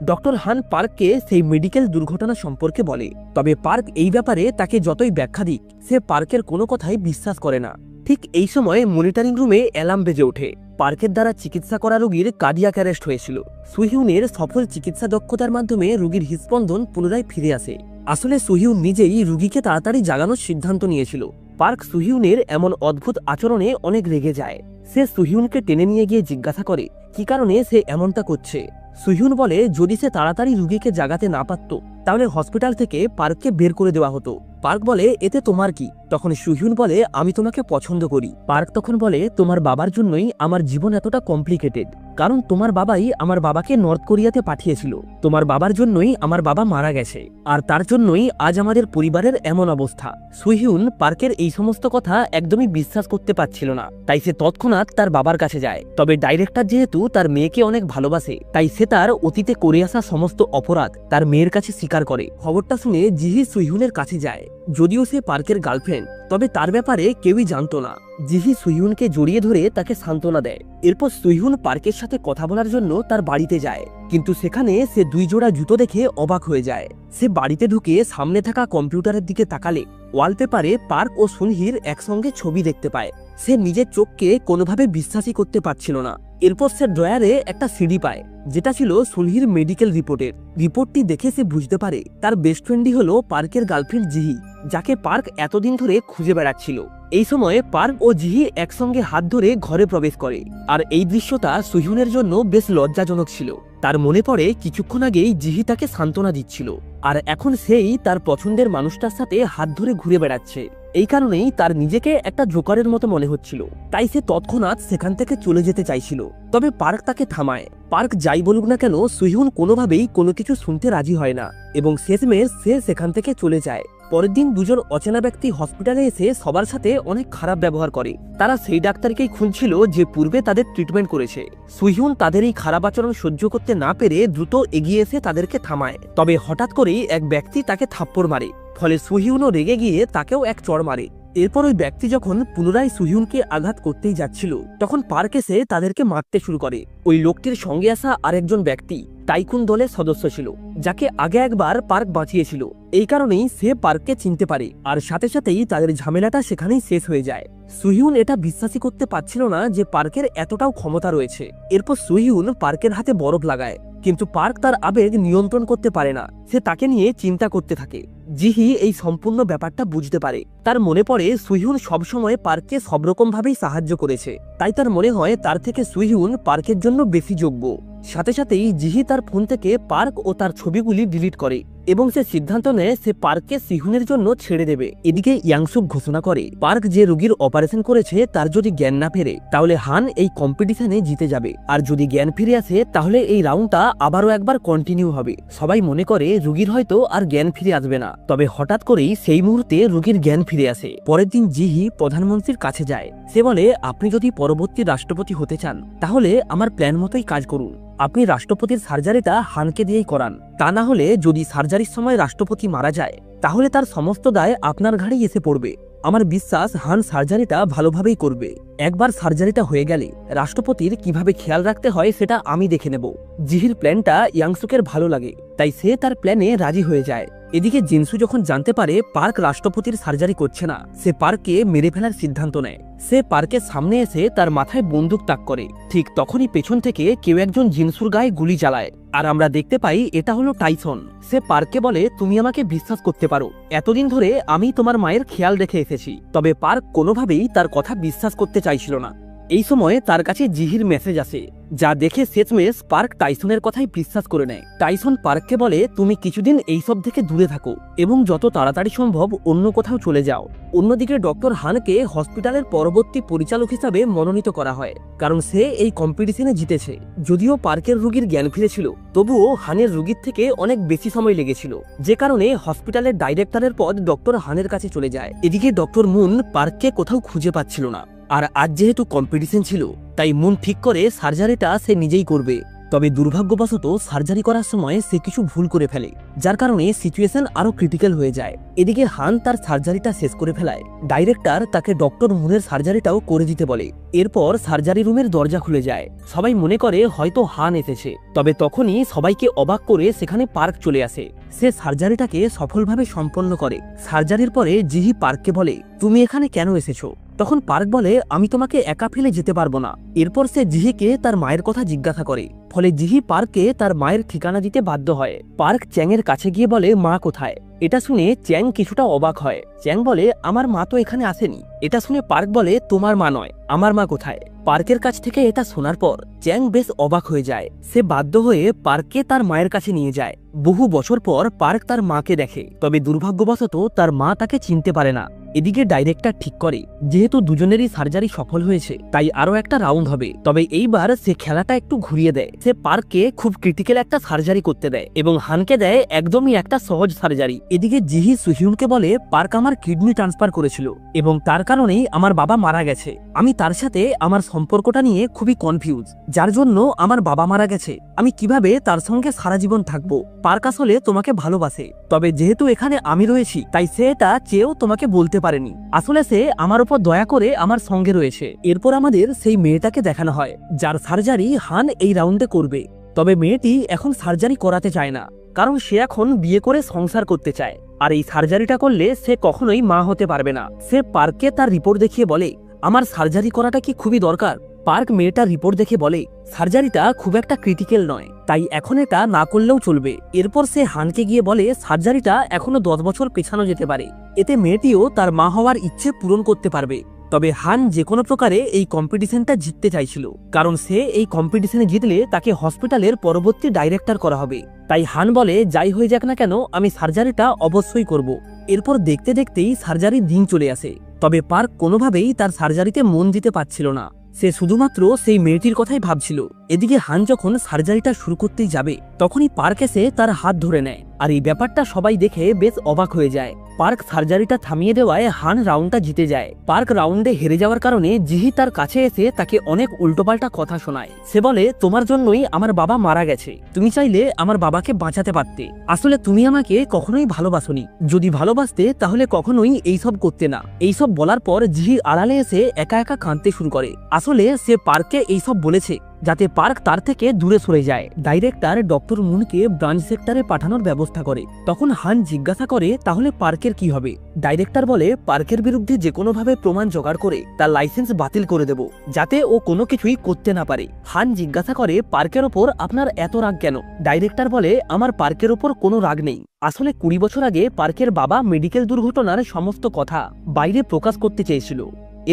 ডক্টর হান পার্ককে সেই মেডিকেল দুর্ঘটনা সম্পর্কে বলে, তবে পার্ক এই ব্যাপারে তাকে যতই ব্যাখ্যা দিক সে পার্কের কোনো কথাই বিশ্বাস করে না। ঠিক এই সময় মনিটরিং রুমে অ্যালার্ম বেজে ওঠে। পার্কের দ্বারা চিকিৎসা করা রোগীর কার্ডিয়াক অ্যারেস্ট হয়েছিল। সুহিউনের সফল চিকিৎসা দক্ষতার মাধ্যমে রোগীর হৃদস্পন্দন পুনরায় ফিরে আসে। আসলে সুহিউন নিজেই রোগীকে তাড়াতাড়ি জাগানোর সিদ্ধান্ত নিয়েছিল। পার্ক সুহিউনের এমন অদ্ভুত আচরণে অনেক রেগে যায়। সে সুহিউনকে টেনে নিয়ে গিয়ে জিজ্ঞাসা করে কি কারণে সে এমনটা করছে। সুহিউন বলে যদি সে তাড়াতাড়ি রোগীকে জাগাতে না পারত তাহলে হসপিটাল থেকে পার্ককে বের করে দেওয়া হতো। পার্ক বলে এতে তোমার কি? তখন সুহিউন বলে আমি তোমাকে পছন্দ করি। পার্ক তখন বলে তোমার বাবার জন্যই আমার জীবন এতটা কমপ্লিকেটেড, কারণ তোমার বাবাই আমার বাবাকে নর্থ কোরিয়াতে পাঠিয়েছিল। তোমার বাবার জন্যই আমার বাবা মারা গেছে, আর তার জন্যই আজ আমাদের পরিবারের এমন অবস্থা। সুহিউন পার্কের এই সমস্ত কথা একদমই বিশ্বাস করতে পারছিল না, তাই সে তৎক্ষণাৎ তার বাবার কাছে যায়। তবে ডাইরেক্টর যেহেতু তার মেয়েকে অনেক ভালোবাসে তাই সে তার অতীতে করে আসা সমস্ত অপরাধ তার মেয়ের কাছে স্বীকার করে। খবরটা শুনে জিহি সুহিউনের কাছে যায়। যদিও সে পার্কের গার্লফ্রেন্ড, তবে তার ব্যাপারে কেউই জানতো না। জিহি সুহিউনকে জড়িয়ে ধরে তাকে সান্ত্বনা দেয়। এরপর সুহিউন পার্কের সাথে কথা বলার জন্য তার বাড়িতে যায়, কিন্তু সেখানে সে 2 জোড়া জুতো দেখে অবাক হয়ে যায়। সে বাড়িতে ঢুকে সামনে থাকা কম্পিউটারের দিকে তাকালে ওয়ালপেপারে পার্ক ও সুনহির একসঙ্গে ছবি দেখতে পায়। সে নিজের চোখকে কোনোভাবে বিশ্বাসই করতে পারছিল না। এরপর সে ড্রয়ারে একটা সিডি পায় যেটা ছিল সুনহির মেডিকেল রিপোর্টের। রিপোর্টটি দেখে সে বুঝতে পারে তার বেস্ট ফ্রেন্ডই হলো পার্কের গার্লফ্রেন্ড জিহি, যাকে পার্ক এতদিন ধরে খুঁজে বেড়াচ্ছিল। এই সময়ে পার্ক ও জিহি একসঙ্গে হাত ধরে ঘরে প্রবেশ করে, আর এই দৃশ্যটা সুহিউনের জন্য বেশ লজ্জাজনক ছিল। তার মনে পড়ে কিছুক্ষণ আগেই জিহি তাকে সান্ত্বনা দিচ্ছিল, আর এখন সেই তার পছন্দের মানুষটার সাথে হাত ধরে ঘুরে বেড়াচ্ছে। এই কারণেই তার নিজেকে একটা জোকারের মতো মনে হচ্ছিল, তাই সে তৎক্ষণাৎ সেখান থেকে চলে যেতে চাইছিল। তবে পার্ক তাকে থামায়। পার্ক যাই বলুক না কেন সুহিউন কোনোভাবেই কোনো কিছু শুনতে রাজি হয় না এবং শেষমেশ সে সেখান থেকে চলে যায়। পরের দিন দুজন অচেনা ব্যক্তি হসপিটালে এসে সবার সাথে অনেক খারাপ ব্যবহার করে। তারা সেই ডাক্তারকেই খুঁজছিল যে পূর্বে তাদের ট্রিটমেন্ট করেছে। সুহিউন তাদের এই খারাপ আচরণ সহ্য করতে না পেরে দ্রুত এগিয়ে এসে তাদেরকে থামায়। তবে হঠাৎ করেই এক ব্যক্তি তাকে থাপ্পড় মারে, ফলে সুহিউনও রেগে গিয়ে তাকেও এক চড় মারে। এরপর ওই ব্যক্তি যখন পুনরায় সুহিউনকে আঘাত করতেই যাচ্ছিল তখন পার্ক এসে তাদেরকে মারতে শুরু করে। ওই লোকটির সঙ্গে আসা আরেকজন ব্যক্তি টাইকুন দলের সদস্য ছিল, যাকে আগে একবার পার্ক বাঁচিয়েছিল। এই কারণেই সে পার্ককে চিনতে পারে, আর সাথে সাথেই তাদের ঝামেলাটা সেখানেই শেষ হয়ে যায়। সুহিউন এটা বিশ্বাসই করতে পারছিল না যে পার্কের এতটাও ক্ষমতা রয়েছে। এরপর সুহিউন পার্কের হাতে বরফ লাগায়, কিন্তু পার্ক তার আবেগ নিয়ন্ত্রণ করতে পারে না। সে তাকে নিয়ে চিন্তা করতে থাকে। জিহি এই সম্পূর্ণ ব্যাপারটা বুঝতে পারে। তার মনে পড়ে সুহিউন সবসময় পার্ককে সব রকম ভাবেই সাহায্য করেছে, তাই তার মনে হয় তার থেকে সুহিউন পার্কের জন্য বেশি যোগ্য। সাথে সাথেই জিহি তার ফোন থেকে পার্ক ও তার ছবিগুলি ডিলিট করে এবং সে সিদ্ধান্ত নেয় সে পার্ককে সিহুনের জন্য ছেড়ে দেবে। এদিকে ইয়াংসুক ঘোষণা করে পার্ক যে রোগীর অপারেশন করেছে তার যদি জ্ঞান না ফেরে তাহলে হান এই কম্পিটিশনে জিতে যাবে, আর যদি জ্ঞান ফিরে আসে তাহলে এই রাউন্ডটা আবারও একবার কন্টিনিউ হবে। সবাই মনে করে রোগীর হয়তো আর জ্ঞান ফিরে আসবে না, তবে হঠাৎ করেই সেই মুহূর্তে রোগীর জ্ঞান ফিরে আসে। পরের দিন জিহি প্রধানমন্ত্রীর কাছে যায়। সে বলে, আপনি যদি পরবর্তী রাষ্ট্রপতি হতে চান তাহলে আমার প্ল্যান মতোই কাজ করুন। আপনি রাষ্ট্রপতির সার্জারিটা হানকে দিয়েই করান, তা না হলে যদি সার্জারির সময় রাষ্ট্রপতি মারা যায় তাহলে তার সমস্ত দায় আপনার ঘাড়েই এসে পড়বে। আমার বিশ্বাস হান সার্জারিটা ভালোভাবেই করবে। একবার সার্জারিটা হয়ে গেলে রাষ্ট্রপতির কিভাবে খেয়াল রাখতে হয় সেটা আমি দেখে নেব। জিহির প্ল্যানটা ইয়াংসুকের ভালো লাগে, তাই সে তার প্ল্যানে রাজি হয়ে যায়। এদিকে জিনসু যখন জানতে পারে পার্ক রাষ্ট্রপতির সার্জারি করছে না, সে পার্ককে মেরে ফেলার সিদ্ধান্ত নেয়। সে পার্কের সামনে এসে তার মাথায় বন্দুক তাক করে। ঠিক তখনই পেছন থেকে কেউ একজন জিনসুর গায়ে গুলি চালায়, আর আমরা দেখতে পাই এটা হলো টাইসন। সে পার্ককে বলে, তুমি আমাকে বিশ্বাস করতে পারো, এতদিন ধরে আমি তোমার মায়ের খেয়াল রেখে এসেছি। তবে পার্ক কোনোভাবেই তার কথা বিশ্বাস করতে চাইছিল না। এই সময় তার কাছে জিহির মেসেজ আসে, যা দেখে শেষমেশ পার্ক টাইসনের কথাই বিশ্বাস করে নেয়। টাইসন পার্ককে বলে, তুমি কিছুদিন এইসব থেকে দূরে থাকো এবং যত তাড়াতাড়ি সম্ভব অন্য কোথাও চলে যাও। অন্যদিকে ডক্টর হানকে হসপিটালের পরবর্তী পরিচালক হিসাবে মনোনীত করা হয়, কারণ সে এই কম্পিটিশনে জিতেছে। যদিও পার্কের রোগীর জ্ঞান ফিরেছিল, তবুও হানের রোগীর থেকে অনেক বেশি সময় লেগেছিল, যে কারণে হসপিটালের ডাইরেক্টরের পদ ডক্টর হানের কাছে চলে যায়। এদিকে ডক্টর মুন পার্ককে কোথাও খুঁজে পাচ্ছিল না, আর আজ যেহেতু কম্পিটিশন ছিল তাই মুন ঠিক করে সার্জারিটা সে নিজেই করবে। তবে দুর্ভাগ্যবশত সার্জারি করার সময় সে কিছু ভুল করে ফেলে, যার কারণে সিচুয়েশন আরো ক্রিটিক্যাল হয়ে যায়। এদিকে হান তার সার্জারিটা শেষ করে ফেলায়। ডাইরেক্টর তাকে ডক্টর মুনের সার্জারিটাও করে দিতে বলে। এরপর সার্জারি রুমের দরজা খুলে যায়। সবাই মনে করে হয়তো হান এসেছে, তবে তখনই সবাইকে অবাক করে সেখানে পার্ক চলে আসে। সে সার্জারিটাকে সফলভাবে সম্পন্ন করে। সার্জারির পরে জিহি পার্ককে বলে, তুমি এখানে কেন এসেছো? তখন পার্ক বলে, আমি তোমাকে একা ফেলে যেতে পারবো না। এরপর সে জিহিকে তার মায়ের কথা জিজ্ঞাসা করে, ফলে জিহি পার্ককে তার মায়ের ঠিকানা দিতে বাধ্য হয়। পার্ক চ্যাংয়ের কাছে গিয়ে বলে, মা কোথায়? এটা শুনে চ্যাং কিছুটা অবাক হয়। চ্যাং বলে, আমার মা তো এখানে আসেনি। এটা শুনে পার্ক বলে, তোমার মা নয়, আমার মা কোথায়? পার্কের কাছ থেকে এটা শোনার পর চ্যাং বেশ অবাক হয়ে যায়। সে বাধ্য হয়ে পার্ককে তার মায়ের কাছে নিয়ে যায়। বহু বছর পর পার্ক তার মাকে দেখে, তবে দুর্ভাগ্যবশত তার মা তাকে চিনতে পারে না। এদিকে ডাইরেক্টর ঠিক করে, যেহেতু দুজনেরই সার্জারি সফল হয়েছে তাই আরো একটা রাউন্ড হবে। তবে এইবার সে খেলাটা একটু ঘুরিয়ে দেয়। সে পার্ককে খুব ক্রিটিক্যাল একটা সার্জারি করতে দেয় এবং হানকে দেয় একদমই একটা সহজ সার্জারি। এদিকে জিহি সুহিউনকে বলে, পার্ক আমার কিডনি ট্রান্সফার করেছিল এবং তার কারণেই আমার বাবা মারা গেছে। আমি তার সাথে আমার সম্পর্কটা নিয়ে খুবই কনফিউজ, যার জন্য আমার বাবা মারা গেছে। আমি কিভাবে তার সঙ্গে সারা জীবন থাকবো? পার্ক আসলে তোমাকে ভালোবাসে, তবে যেহেতু এখানে আমি রয়েছি তাই সে এটা চেয়েও তোমাকে বলতে পারেনি। আসলে সে আমার উপর দয়া করে আমার সঙ্গে রয়েছে। এরপর আমাদের সেই মেয়েটাকে দেখানো হয়, যার সার্জারি হান এই রাউন্ডে করবে। তবে মেয়েটি এখন সার্জারি করাতে চায় না, কারণ সে এখন বিয়ে করে সংসার করতে চায়, আর এই সার্জারিটা করলে সে কখনোই মা হতে পারবে না। সে পার্ককে তার রিপোর্ট দেখিয়ে বলে, আমার সার্জারি করাটা কি খুবই দরকার? পার্ক মেয়েটার রিপোর্ট দেখে বলে, সার্জারিটা খুব একটা ক্রিটিক্যাল নয়, তাই এখন এটা না করলেও চলবে। এরপর সে হানকে গিয়ে বলে, সার্জারিটা এখনো 10 বছর পেছানো যেতে পারে, এতে মেয়েটিও তার মা হওয়ার ইচ্ছে পূরণ করতে পারবে। তবে হান যে কোনো প্রকারে এই কম্পিটিশনটা জিততে চাইছিল, কারণ সে এই কম্পিটিশনে জিতলে তাকে হসপিটালের পরবর্তী ডাইরেক্টর করা হবে। তাই হান বলে, যাই হয়ে যাক না কেন আমি সার্জারিটা অবশ্যই করব। এরপর দেখতে দেখতেই সার্জারির দিন চলে আসে। তবে পার্ক কোনোভাবেই তার সার্জারিতে মন দিতে পারছিল না, সে শুধুমাত্র সেই মেয়েটির কথাই ভাবছিল। এদিকে হান যখন সার্জারিটা শুরু করতেই যাবে তখনই পার্ক এসে তার হাত ধরে নেয়, আর এই ব্যাপারটা সবাই দেখে বেশ অবাক হয়ে যায়। পার্ক সার্জারিটা থামিয়ে দেওয়ায় হান রাউন্ডটা জিতে যায়। পার্ক রাউন্ডে হেরে যাওয়ার কারণে জিহি তার কাছে এসে তাকে অনেক উল্টোপাল্টা কথা শোনায়। সে বলে, তোমার জন্যই আমার বাবা মারা গেছে, তুমি চাইলে আমার বাবাকে বাঁচাতে পারতে। আসলে তুমি আমাকে কখনোই ভালোবাসোনি, যদি ভালোবাসতে তাহলে কখনোই এইসব করতে না। এইসব বলার পর জিহি আড়ালে এসে একা একা কাঁদতে শুরু করে। আসলে সে পার্ককে এইসব বলেছে যাতে পার্ক তার থেকে দূরে সরে যায়। ডাইরেক্টর ডক্টর মুনকে ব্রাঞ্চ সেক্টরে পাঠানোর ব্যবস্থা করে। তখন হান জিজ্ঞাসা করে, তাহলে পার্কের কি হবে? ডাইরেক্টর বলে, পার্কের বিরুদ্ধে যে কোনোভাবে প্রমাণ জোগাড় করে তার লাইসেন্স বাতিল করে দেব, যাতে ও কোনো কিছুই করতে না পারে। হান জিজ্ঞাসা করে, পার্কের ওপর আপনার এত রাগ কেন? ডাইরেক্টর বলে, আমার পার্কের ওপর কোনো রাগ নেই। আসলে 20 বছর আগে পার্কের বাবা মেডিকেল দুর্ঘটনার সমস্ত কথা বাইরে প্রকাশ করতে চেয়েছিল।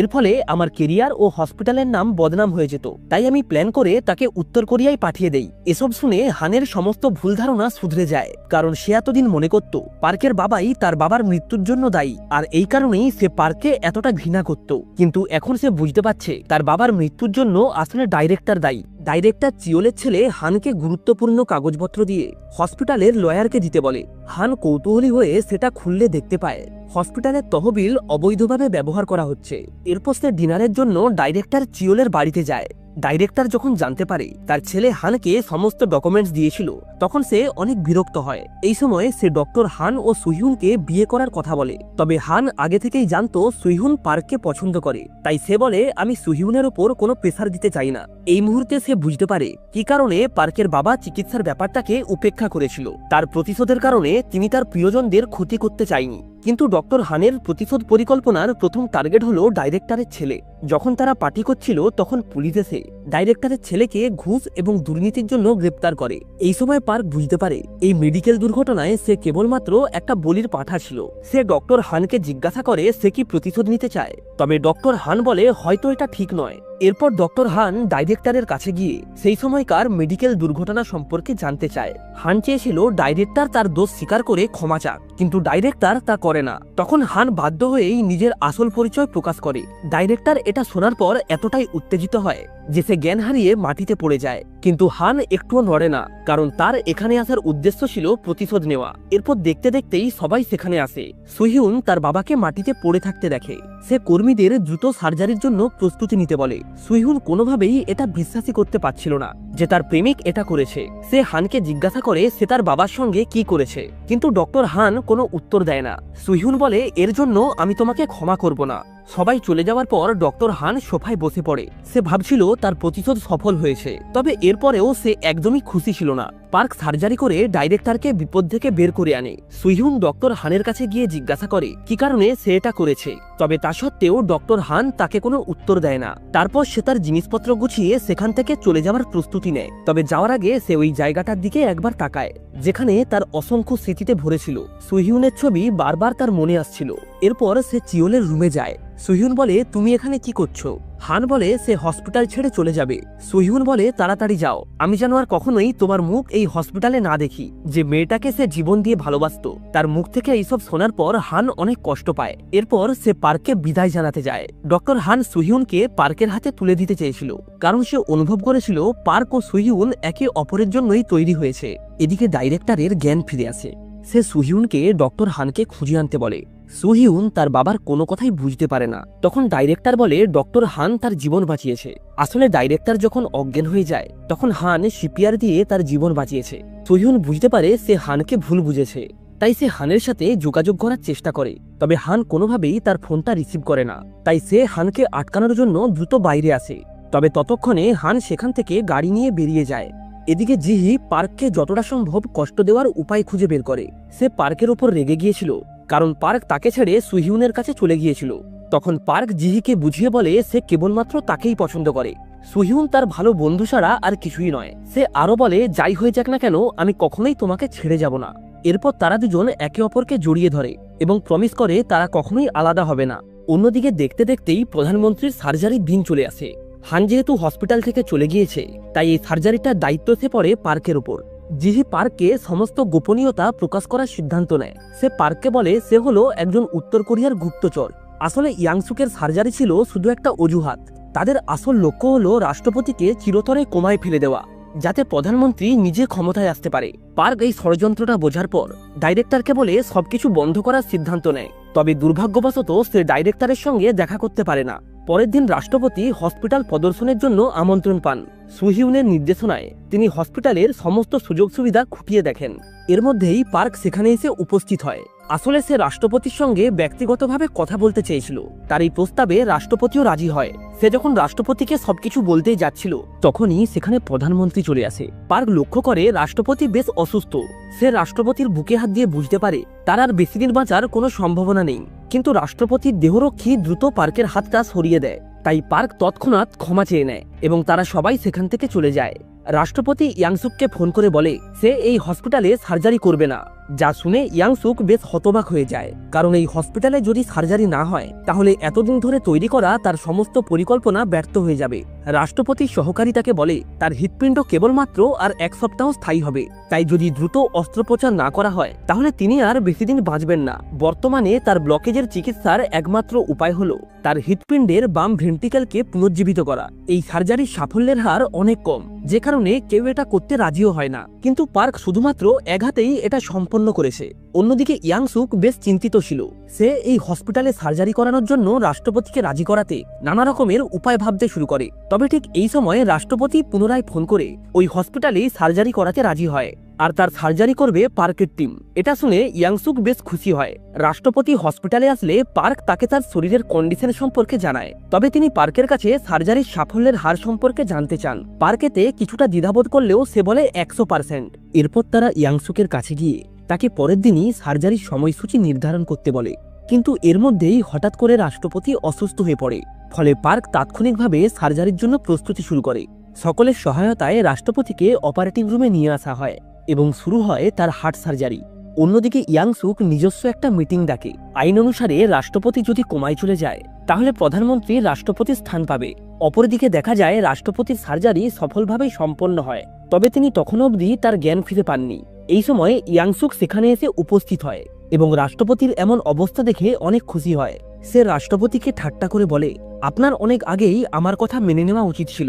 এর ফলে আমার কেরিয়ার ও হসপিটালের নাম বদনাম হয়ে যেত। তাই আমি প্ল্যান করে তাকে উত্তর কোরিয়ায় পাঠিয়ে দেই। এসব শুনে হানের সমস্ত ভুল ধারণা শুধরে যায়, কারণ সে এতদিন মনে করত পার্কের বাবাই তার বাবার মৃত্যুর জন্য দায়ী, আর এই কারণেই সে পার্ককে এতটা ঘৃণা করত। কিন্তু এখন সে বুঝতে পারছে তার বাবার মৃত্যুর জন্য আসলে ডাইরেক্টর দায়ী। ডাইরেক্টর চিওলের ছেলে হানকে গুরুত্বপূর্ণ কাগজপত্র দিয়ে হসপিটালের লয়ারকে দিতে বলে। হান কৌতূহলী হয়ে সেটা খুললে দেখতে পায় হসপিটালের তহবিল অবৈধভাবে ব্যবহার করা হচ্ছে। এরপর সে ডিনারের জন্য ডাইরেক্টর চিওলের বাড়িতে যায়। ডাইরেক্টর যখন জানতে পারে তার ছেলে হানকে সমস্ত ডকুমেন্টস দিয়েছিল, তখন সে অনেক বিরক্ত হয়। এই সময় সে ডক্টর হান ও সুইহুনকে বিয়ে করার কথা বলে। তবে হান আগে থেকেই জানতো সুইহুন পার্ককে পছন্দ করে, তাই সে বলে আমি সুইহুনের ওপর কোনো প্রেসার দিতে চাই না। এই মুহূর্তে সে বুঝতে পারে কি কারণে পার্কের বাবা চিকিৎসার ব্যাপারটাকে উপেক্ষা করেছিল। তার প্রতিশোধের কারণে তিনি তার প্রিয়জনদের ক্ষতি করতে চায়নি। কিন্তু ডক্টর হানের প্রতিশোধ পরিকল্পনার প্রথম টার্গেট হলো ডাইরেক্টরের ছেলে। যখন তারা পার্টি করছিল তখন পুলিশ এসে ডাইরেক্টরের ছেলেকে ঘুষ এবং দুর্নীতির জন্য গ্রেপ্তার করে। এই সময় পার্ক বুঝতে পারে এই মেডিকেল দুর্ঘটনায় সে কেবলমাত্র একটা বলির পাঁঠা ছিল। সে ডক্টর হানকে জিজ্ঞাসা করে সে কি প্রতিশোধ নিতে চায়, তবে ডক্টর হান বলে হয়তো এটা ঠিক নয়। এরপর ডক্টর হান ডাইরেক্টরের কাছে গিয়ে সেই সময়কার মেডিকেল দুর্ঘটনা সম্পর্কে জানতে চায়। হান চেয়েছিল ডাইরেক্টর তার দোষ স্বীকার করে ক্ষমা চাক, কিন্তু ডাইরেক্টর তা করে না। তখন হান বাধ্য হয়েই নিজের আসল পরিচয় প্রকাশ করে। ডাইরেক্টর এটা শোনার পর এতটাই উত্তেজিত হয় যে সে জ্ঞান হারিয়ে মাটিতে পড়ে যায়। কিন্তু হান একটুও নড়ে না, কারণ তার এখানে আসার উদ্দেশ্য ছিল প্রতিশোধ নেওয়া। এরপর দেখতে দেখতেই সবাই সেখানে আসে। সুইহুন তার বাবাকে মাটিতে পড়ে থাকতে দেখে। সে কর্মীদের দ্রুত সার্জারির জন্য প্রস্তুতি নিতে বলে। সুইহুন কোনোভাবেই এটা বিশ্বাসই করতে পারছিল না যে তার প্রেমিক এটা করেছে। সে হানকে জিজ্ঞাসা করে সে তার বাবার সঙ্গে কি করেছে, কিন্তু ডক্টর হান কোনো উত্তর দেয় না। সুইহুন বলে এর জন্য আমি তোমাকে ক্ষমা করব না। সবাই চলে যাওয়ার পর ডক্টর হান সোফায় বসে পড়ে। সে ভাবছিল তার প্রতিশোধ সফল হয়েছে, তবে এরপরেও সে একদমই খুশি ছিল না। পার্ক সার্জারি করে ডাইরেক্টরকে বিপদ থেকে বের করে আনে। সুইহুন ডক্টর হানের কাছে গিয়ে জিজ্ঞাসা করে কি কারণে সে এটা করেছে, তবে তা সত্ত্বেও ডক্টর হান তাকে কোনো উত্তর দেয় না। তারপর সে তার জিনিসপত্র গুছিয়ে সেখান থেকে চলে যাওয়ার প্রস্তুতি নেয়। তবে যাওয়ার আগে সে ওই জায়গাটার দিকে একবার তাকায় যেখানে তার অসংখ্য স্মৃতিতে ভরেছিল। সুইহুনের ছবি বারবার তার মনে আসছিল। এরপর সে চিওলের রুমে যায়। সুইহুন বলে তুমি এখানে কি করছো? হান বলে সে হসপিটাল ছেড়ে চলে যাবে। সুইহুন বলে তাড়াতাড়ি যাও, আমি যেন আর কখনোই তোমার মুখ এই হসপিটালে না দেখি। যে মেয়েটাকে সে জীবন দিয়ে ভালোবাসতো, তার মুখ থেকে এইসব শোনার পর হান অনেক কষ্ট পায়। এরপর সে পার্ককে বিদায় জানাতে যায়। ডক্টর হান সুইহুনকে পার্কের হাতে তুলে দিতে চেয়েছিল, কারণ সে অনুভব করেছিল পার্ক ও সুইহুন একে অপরের জন্যই তৈরি হয়েছে। এদিকে ডাইরেক্টরের জ্ঞান ফিরে আসে। সে সুহিউনকে ডক্টর হানকে খুঁজে আনতে বলে। সুহিউন তার বাবার কোনো কথাই বুঝতে পারে না। তখন ডাইরেক্টর বলে ডক্টর হান তার জীবন বাঁচিয়েছে। আসলে ডাইরেক্টর যখন অজ্ঞান হয়ে যায় তখন হান সিপিআর দিয়ে তার জীবন বাঁচিয়েছে। সুহিউন বুঝতে পারে সে হানকে ভুল বুঝেছে, তাই সে হানের সাথে যোগাযোগ করার চেষ্টা করে। তবে হান কোনোভাবেই তার ফোনটা রিসিভ করে না, তাই সে হানকে আটকানোর জন্য দ্রুত বাইরে আসে। তবে ততক্ষণে হান সেখান থেকে গাড়ি নিয়ে বেরিয়ে যায়। এদিকে জিহি পার্ককে যতটা সম্ভব কষ্ট দেওয়ার উপায় খুঁজে বের করে। সে পার্কের ওপর রেগে গিয়েছিল, কারণ পার্ক তাকে ছেড়ে সুহিউনের কাছে চলে গিয়েছিল। তখন পার্ক জিহিকে বুঝিয়ে বলে সে কেবলমাত্র তাকেই পছন্দ করে। সুহিউন তার ভালো বন্ধু ছাড়া আর কিছুই নয়। সে আরো বলে যাই হয়ে যাক না কেন আমি কখনোই তোমাকে ছেড়ে যাব না। এরপর তারা দুজন একে অপরকে জড়িয়ে ধরে এবং প্রমিস করে তারা কখনোই আলাদা হবে না। অন্যদিকে দেখতে দেখতেই প্রধানমন্ত্রীর সার্জারির দিন চলে আসে। হান যেহেতু হসপিটাল থেকে চলে গিয়েছে, তাই এই সার্জারিটার দায়িত্ব এসে পড়ে পার্কের উপর। জিহি পার্ককে সমস্ত গোপনীয়তা প্রকাশ করার সিদ্ধান্ত নেয়। সে পার্ককে বলে সে হলো একজন উত্তর কোরিয়ার গুপ্তচর। আসলে ইয়াংসুকের সার্জারি ছিল শুধু একটা অজুহাত। তাদের আসল লক্ষ্য হলো রাষ্ট্রপতিকে চিরতরে কোমায় ফেলে দেওয়া, যাতে প্রধানমন্ত্রী নিজে ক্ষমতায় আসতে পারে। পার্ক এই ষড়যন্ত্রটা বোঝার পর ডাইরেক্টরকে বলে সবকিছু বন্ধ করার সিদ্ধান্ত নেয়। তবে দুর্ভাগ্যবশত সে ডাইরেক্টরের সঙ্গে দেখা করতে পারে না। পরের দিন রাষ্ট্রপতি হসপিটাল প্রদর্শনের জন্য আমন্ত্রণ পান। সুহিউনের নির্দেশনায় তিনি হসপিটালের সমস্ত সুযোগ সুবিধা খুঁটিয়ে দেখেন। এর মধ্যেই পার্ক সেখানে এসে উপস্থিত হয়। আসলে সে রাষ্ট্রপতির সঙ্গে ব্যক্তিগতভাবে কথা বলতে চেয়েছিল। তার এই প্রস্তাবে রাষ্ট্রপতিও রাজি হয়। সে যখন রাষ্ট্রপতিকে সবকিছু বলতেই যাচ্ছিল তখনই সেখানে প্রধানমন্ত্রী চলে আসে। পার্ক লক্ষ্য করে রাষ্ট্রপতি বেশ অসুস্থ। সে রাষ্ট্রপতির বুকে হাত দিয়ে বুঝতে পারে তার আর বেশি দিন বাঁচার কোনো সম্ভাবনা নেই। কিন্তু রাষ্ট্রপতির দেহরক্ষী দ্রুত পার্কের হাতটা সরিয়ে দেয়। তাই পার্ক তৎক্ষণাৎ ক্ষমা চেয়ে নেয় এবং তারা সবাই সেখান থেকে চলে যায়। রাষ্ট্রপতি ইয়াংসুককে ফোন করে বলে সে এই হসপিটালে সার্জারি করবে না। যা শুনে ইয়াংসুক বেশ হতবাক হয়ে যায়, কারণ এই হসপিটালে যদি সার্জারি না হয় তাহলে এতদিন ধরে তৈরি করা তার সমস্ত পরিকল্পনা ব্যর্থ হয়ে যাবে। রাষ্ট্রপতির সহকারী তাকে বলে তার হৃৎপিণ্ড কেবলমাত্র আর 1 সপ্তাহ স্থায়ী হবে, তাই যদি দ্রুত অস্ত্রোপচার না করা হয় তাহলে তিনি আর বেশি দিন বাঁচবেন না। বর্তমানে তার ব্লকেজের চিকিৎসার একমাত্র উপায় হলো তার হৃৎপিণ্ডের বাম ভেন্ট্রিকেলকে পুনর্জীবিত করা। এই সার্জারির সাফল্যের হার অনেক কম, যে কারণে কেউ এটা করতে রাজিও হয় না, কিন্তু পার্ক শুধুমাত্র এক হাতেই এটা সম্পন্ন করেছে। অন্যদিকে ইয়াংসুক বেশ চিন্তিত ছিল। সে এই হসপিটালে সার্জারি করানোর জন্য রাষ্ট্রপতিকে রাজি করাতে নানা রকমের উপায় ভাবতে শুরু করে। তবে ঠিক এই সময় রাষ্ট্রপতি পুনরায় ফোন করে ওই হসপিটালে সার্জারি করাতে রাজি হয়, আর তার সার্জারি করবে পার্কের টিম। এটা শুনে ইয়াংসুক বেশ খুশি হয়। রাষ্ট্রপতি হসপিটালে আসলে পার্ক তাকে তার শরীরের কন্ডিশন সম্পর্কে জানায়, তবে তিনি পার্কের কাছে সার্জারির সাফল্যের হার সম্পর্কে জানতে চান। পার্কেতে কিছুটা দ্বিধাবোধ করলেও সে বলে 100%। এরপর তারা ইয়াংসুকের কাছে গিয়ে তাকে পরের দিনই সার্জারির সময়সূচি নির্ধারণ করতে বলে, কিন্তু এর মধ্যেই হঠাৎ করে রাষ্ট্রপতি অসুস্থ হয়ে পড়ে। ফলে পার্ক তাৎক্ষণিকভাবে সার্জারির জন্য প্রস্তুতি শুরু করে। সকলের সহায়তায় রাষ্ট্রপতিকে অপারেটিং রুমে নিয়ে আসা হয় এবং শুরু হয় তার হার্ট সার্জারি। অন্যদিকে ইয়াংসুক নিজস্ব একটা মিটিং ডাকে। আইন অনুসারে রাষ্ট্রপতি যদি কোমায় চলে যায় তাহলে প্রধানমন্ত্রী রাষ্ট্রপতির স্থান পাবে। অপরদিকে দেখা যায় রাষ্ট্রপতির সার্জারি সফলভাবে সম্পন্ন হয়, তবে তিনি তখন অবধি তার জ্ঞান ফিরে পাননি। এই সময় ইয়াংসুক সেখানে এসে উপস্থিত হয় এবং রাষ্ট্রপতির এমন অবস্থা দেখে অনেক খুশি হয়। সে রাষ্ট্রপতিকে ঠাট্টা করে বলে, আপনার অনেক আগেই আমার কথা মেনে নেওয়া উচিত ছিল।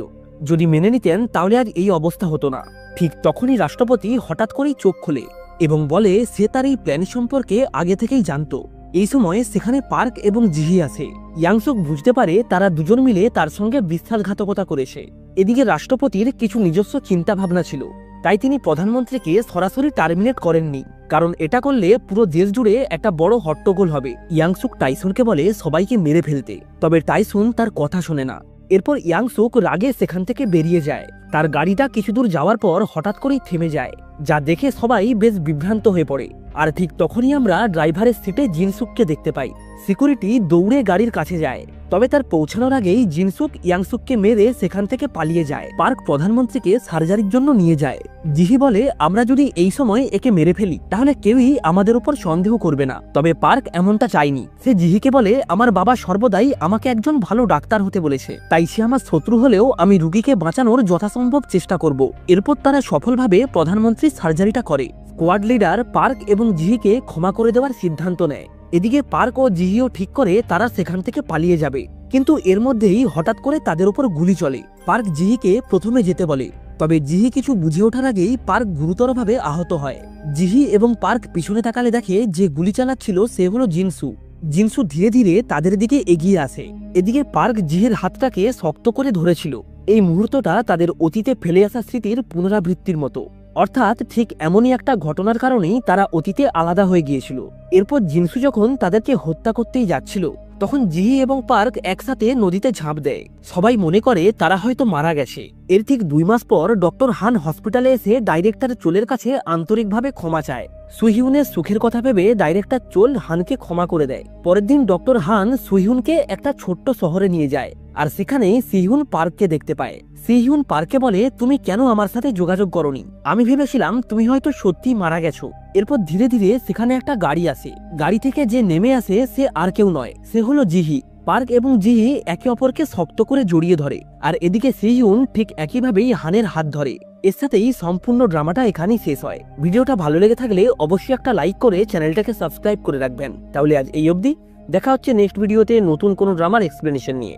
যদি মেনে নিতেন তাহলে আজ এই অবস্থা হতো না। ঠিক তখনই রাষ্ট্রপতি হঠাৎ করেই চোখ খোলে এবং বলে সে তার এই প্ল্যান সম্পর্কে আগে থেকেই জানত। এই সময় সেখানে পার্ক এবং জিহি আসে। ইয়াংসুক বুঝতে পারে তারা দুজন মিলে তার সঙ্গে বিশ্বাসঘাতকতা করেছে। এদিকে রাষ্ট্রপতির কিছু নিজস্ব চিন্তা ভাবনা ছিল, তাই তিনি প্রধানমন্ত্রীকে সরাসরি টার্মিনেট করেননি, কারণ এটা করলে পুরো দেশ জুড়ে একটা বড় হট্টগোল হবে। ইয়াংসুক টাইসনকে বলে সবাইকে মেরে ফেলতে, তবে টাইসন তার কথা শোনে না। এরপর ইয়াংসুক রাগে সেখান থেকে বেরিয়ে যায়। তার গাড়িটা কিছু দূর যাওয়ার পর হঠাৎ করেই থেমে যায়, যা দেখে সবাই বেশ বিভ্রান্ত হয়ে পড়ে। আর ঠিক তখনই আমরা ড্রাইভারের সিটে জিনসুককে দেখতে পাই। সিকিউরিটি দৌড়ে গাড়ির কাছে যায়, তবে তার পৌঁছানোর আগেই জিনসুক ইয়াংসুককে মেরে সেখান থেকে পালিয়ে যায়। পার্ক প্রধানমন্ত্রীকে সার্জারির জন্য নিয়ে যায়। জিহি বলে আমরা যদি এই সময় একে মেরে ফেলি তাহলে কেউই আমাদের উপর সন্দেহ করবে না, তবে পার্ক এমনটা চায়নি। সে জিহিকে বলে আমার বাবা সর্বদাই আমাকে একজন ভালো ডাক্তার হতে বলেছে, তাই সে আমার শত্রু হলেও আমি রুগীকে বাঁচানোর যথাসম্ভব চেষ্টা করব। এরপর তারা সফলভাবে প্রধানমন্ত্রীর সার্জারিটা করে। স্কোয়াড লিডার পার্ক এবং জিহিকে ক্ষমা করে দেওয়ার সিদ্ধান্ত নেয়। এদিকে পার্ক ও জিহিও ঠিক করে তারা সেখান থেকে পালিয়ে যাবে, কিন্তু এর মধ্যেই হঠাৎ করে তাদের উপর গুলি চলে। পার্ক জিহিকে প্রথমে যেতে বলে, তবে জিহি কিছু বুঝে ওঠার আগেই পার্ক গুরুতরভাবে আহত হয়। জিহি এবং পার্ক পিছনে তাকালে দেখে যে গুলি চালাচ্ছিল সে হলো জিনসু। জিনসু ধীরে ধীরে তাদের দিকে এগিয়ে আসে। এদিকে পার্ক জিহির হাতটাকে শক্ত করে ধরেছিল। এই মুহূর্তটা তাদের অতীতে ফেলে আসা স্মৃতির পুনরাবৃত্তির মতো, অর্থাৎ ঠিক এমনই একটা ঘটনার কারণেই তারা অতীতে আলাদা হয়ে গিয়েছিল। এরপর জিনসু যখন তাদেরকে হত্যা করতেই যাচ্ছিল তখন জিহি এবং পার্ক একসাথে নদীতে ঝাঁপ দেয়। সবাই মনে করে তারা হয়তো মারা গেছে। এর ঠিক 2 মাস পর ডক্টর হান হসপিটালে এসে ডাইরেক্টর চোলের কাছে আন্তরিকভাবে ক্ষমা চায়। সুহিউনের সুখের কথা ভেবে ডাইরেক্টর চোল হানকে ক্ষমা করে দেয়। পরের দিন ডক্টর হান সুহিউনকে একটা ছোট্ট শহরে নিয়ে যায়, আর সেখানে সিহিউন পার্ককে দেখতে পায়। সিহিউন পার্ককে বলে তুমি কেন আমার সাথে যোগাযোগ করনি? আমি ভেবেছিলাম তুমি হয়তো সত্যি মারা গেছো। এরপর ধীরে ধীরে সেখানে একটা গাড়ি আসে। গাড়ি থেকে যে নেমে আসে সে আর কেউ নয়, সে হলো জিহি। পার্ক এবং জিহি একে অপরকে শক্ত করে জড়িয়ে ধরে, আর এদিকে সিহিউন ঠিক একইভাবেই হানের হাত ধরে। এর সাথেই সম্পূর্ণ ড্রামাটা এখানেই শেষ হয়। ভিডিওটা ভালো লেগে থাকলে অবশ্যই একটা লাইক করে চ্যানেলটাকে সাবস্ক্রাইব করে রাখবেন। তাহলে আজ এই অবধি, দেখা হচ্ছে নেক্সট ভিডিওতে নতুন কোনো ড্রামার এক্সপ্লেনেশন নিয়ে।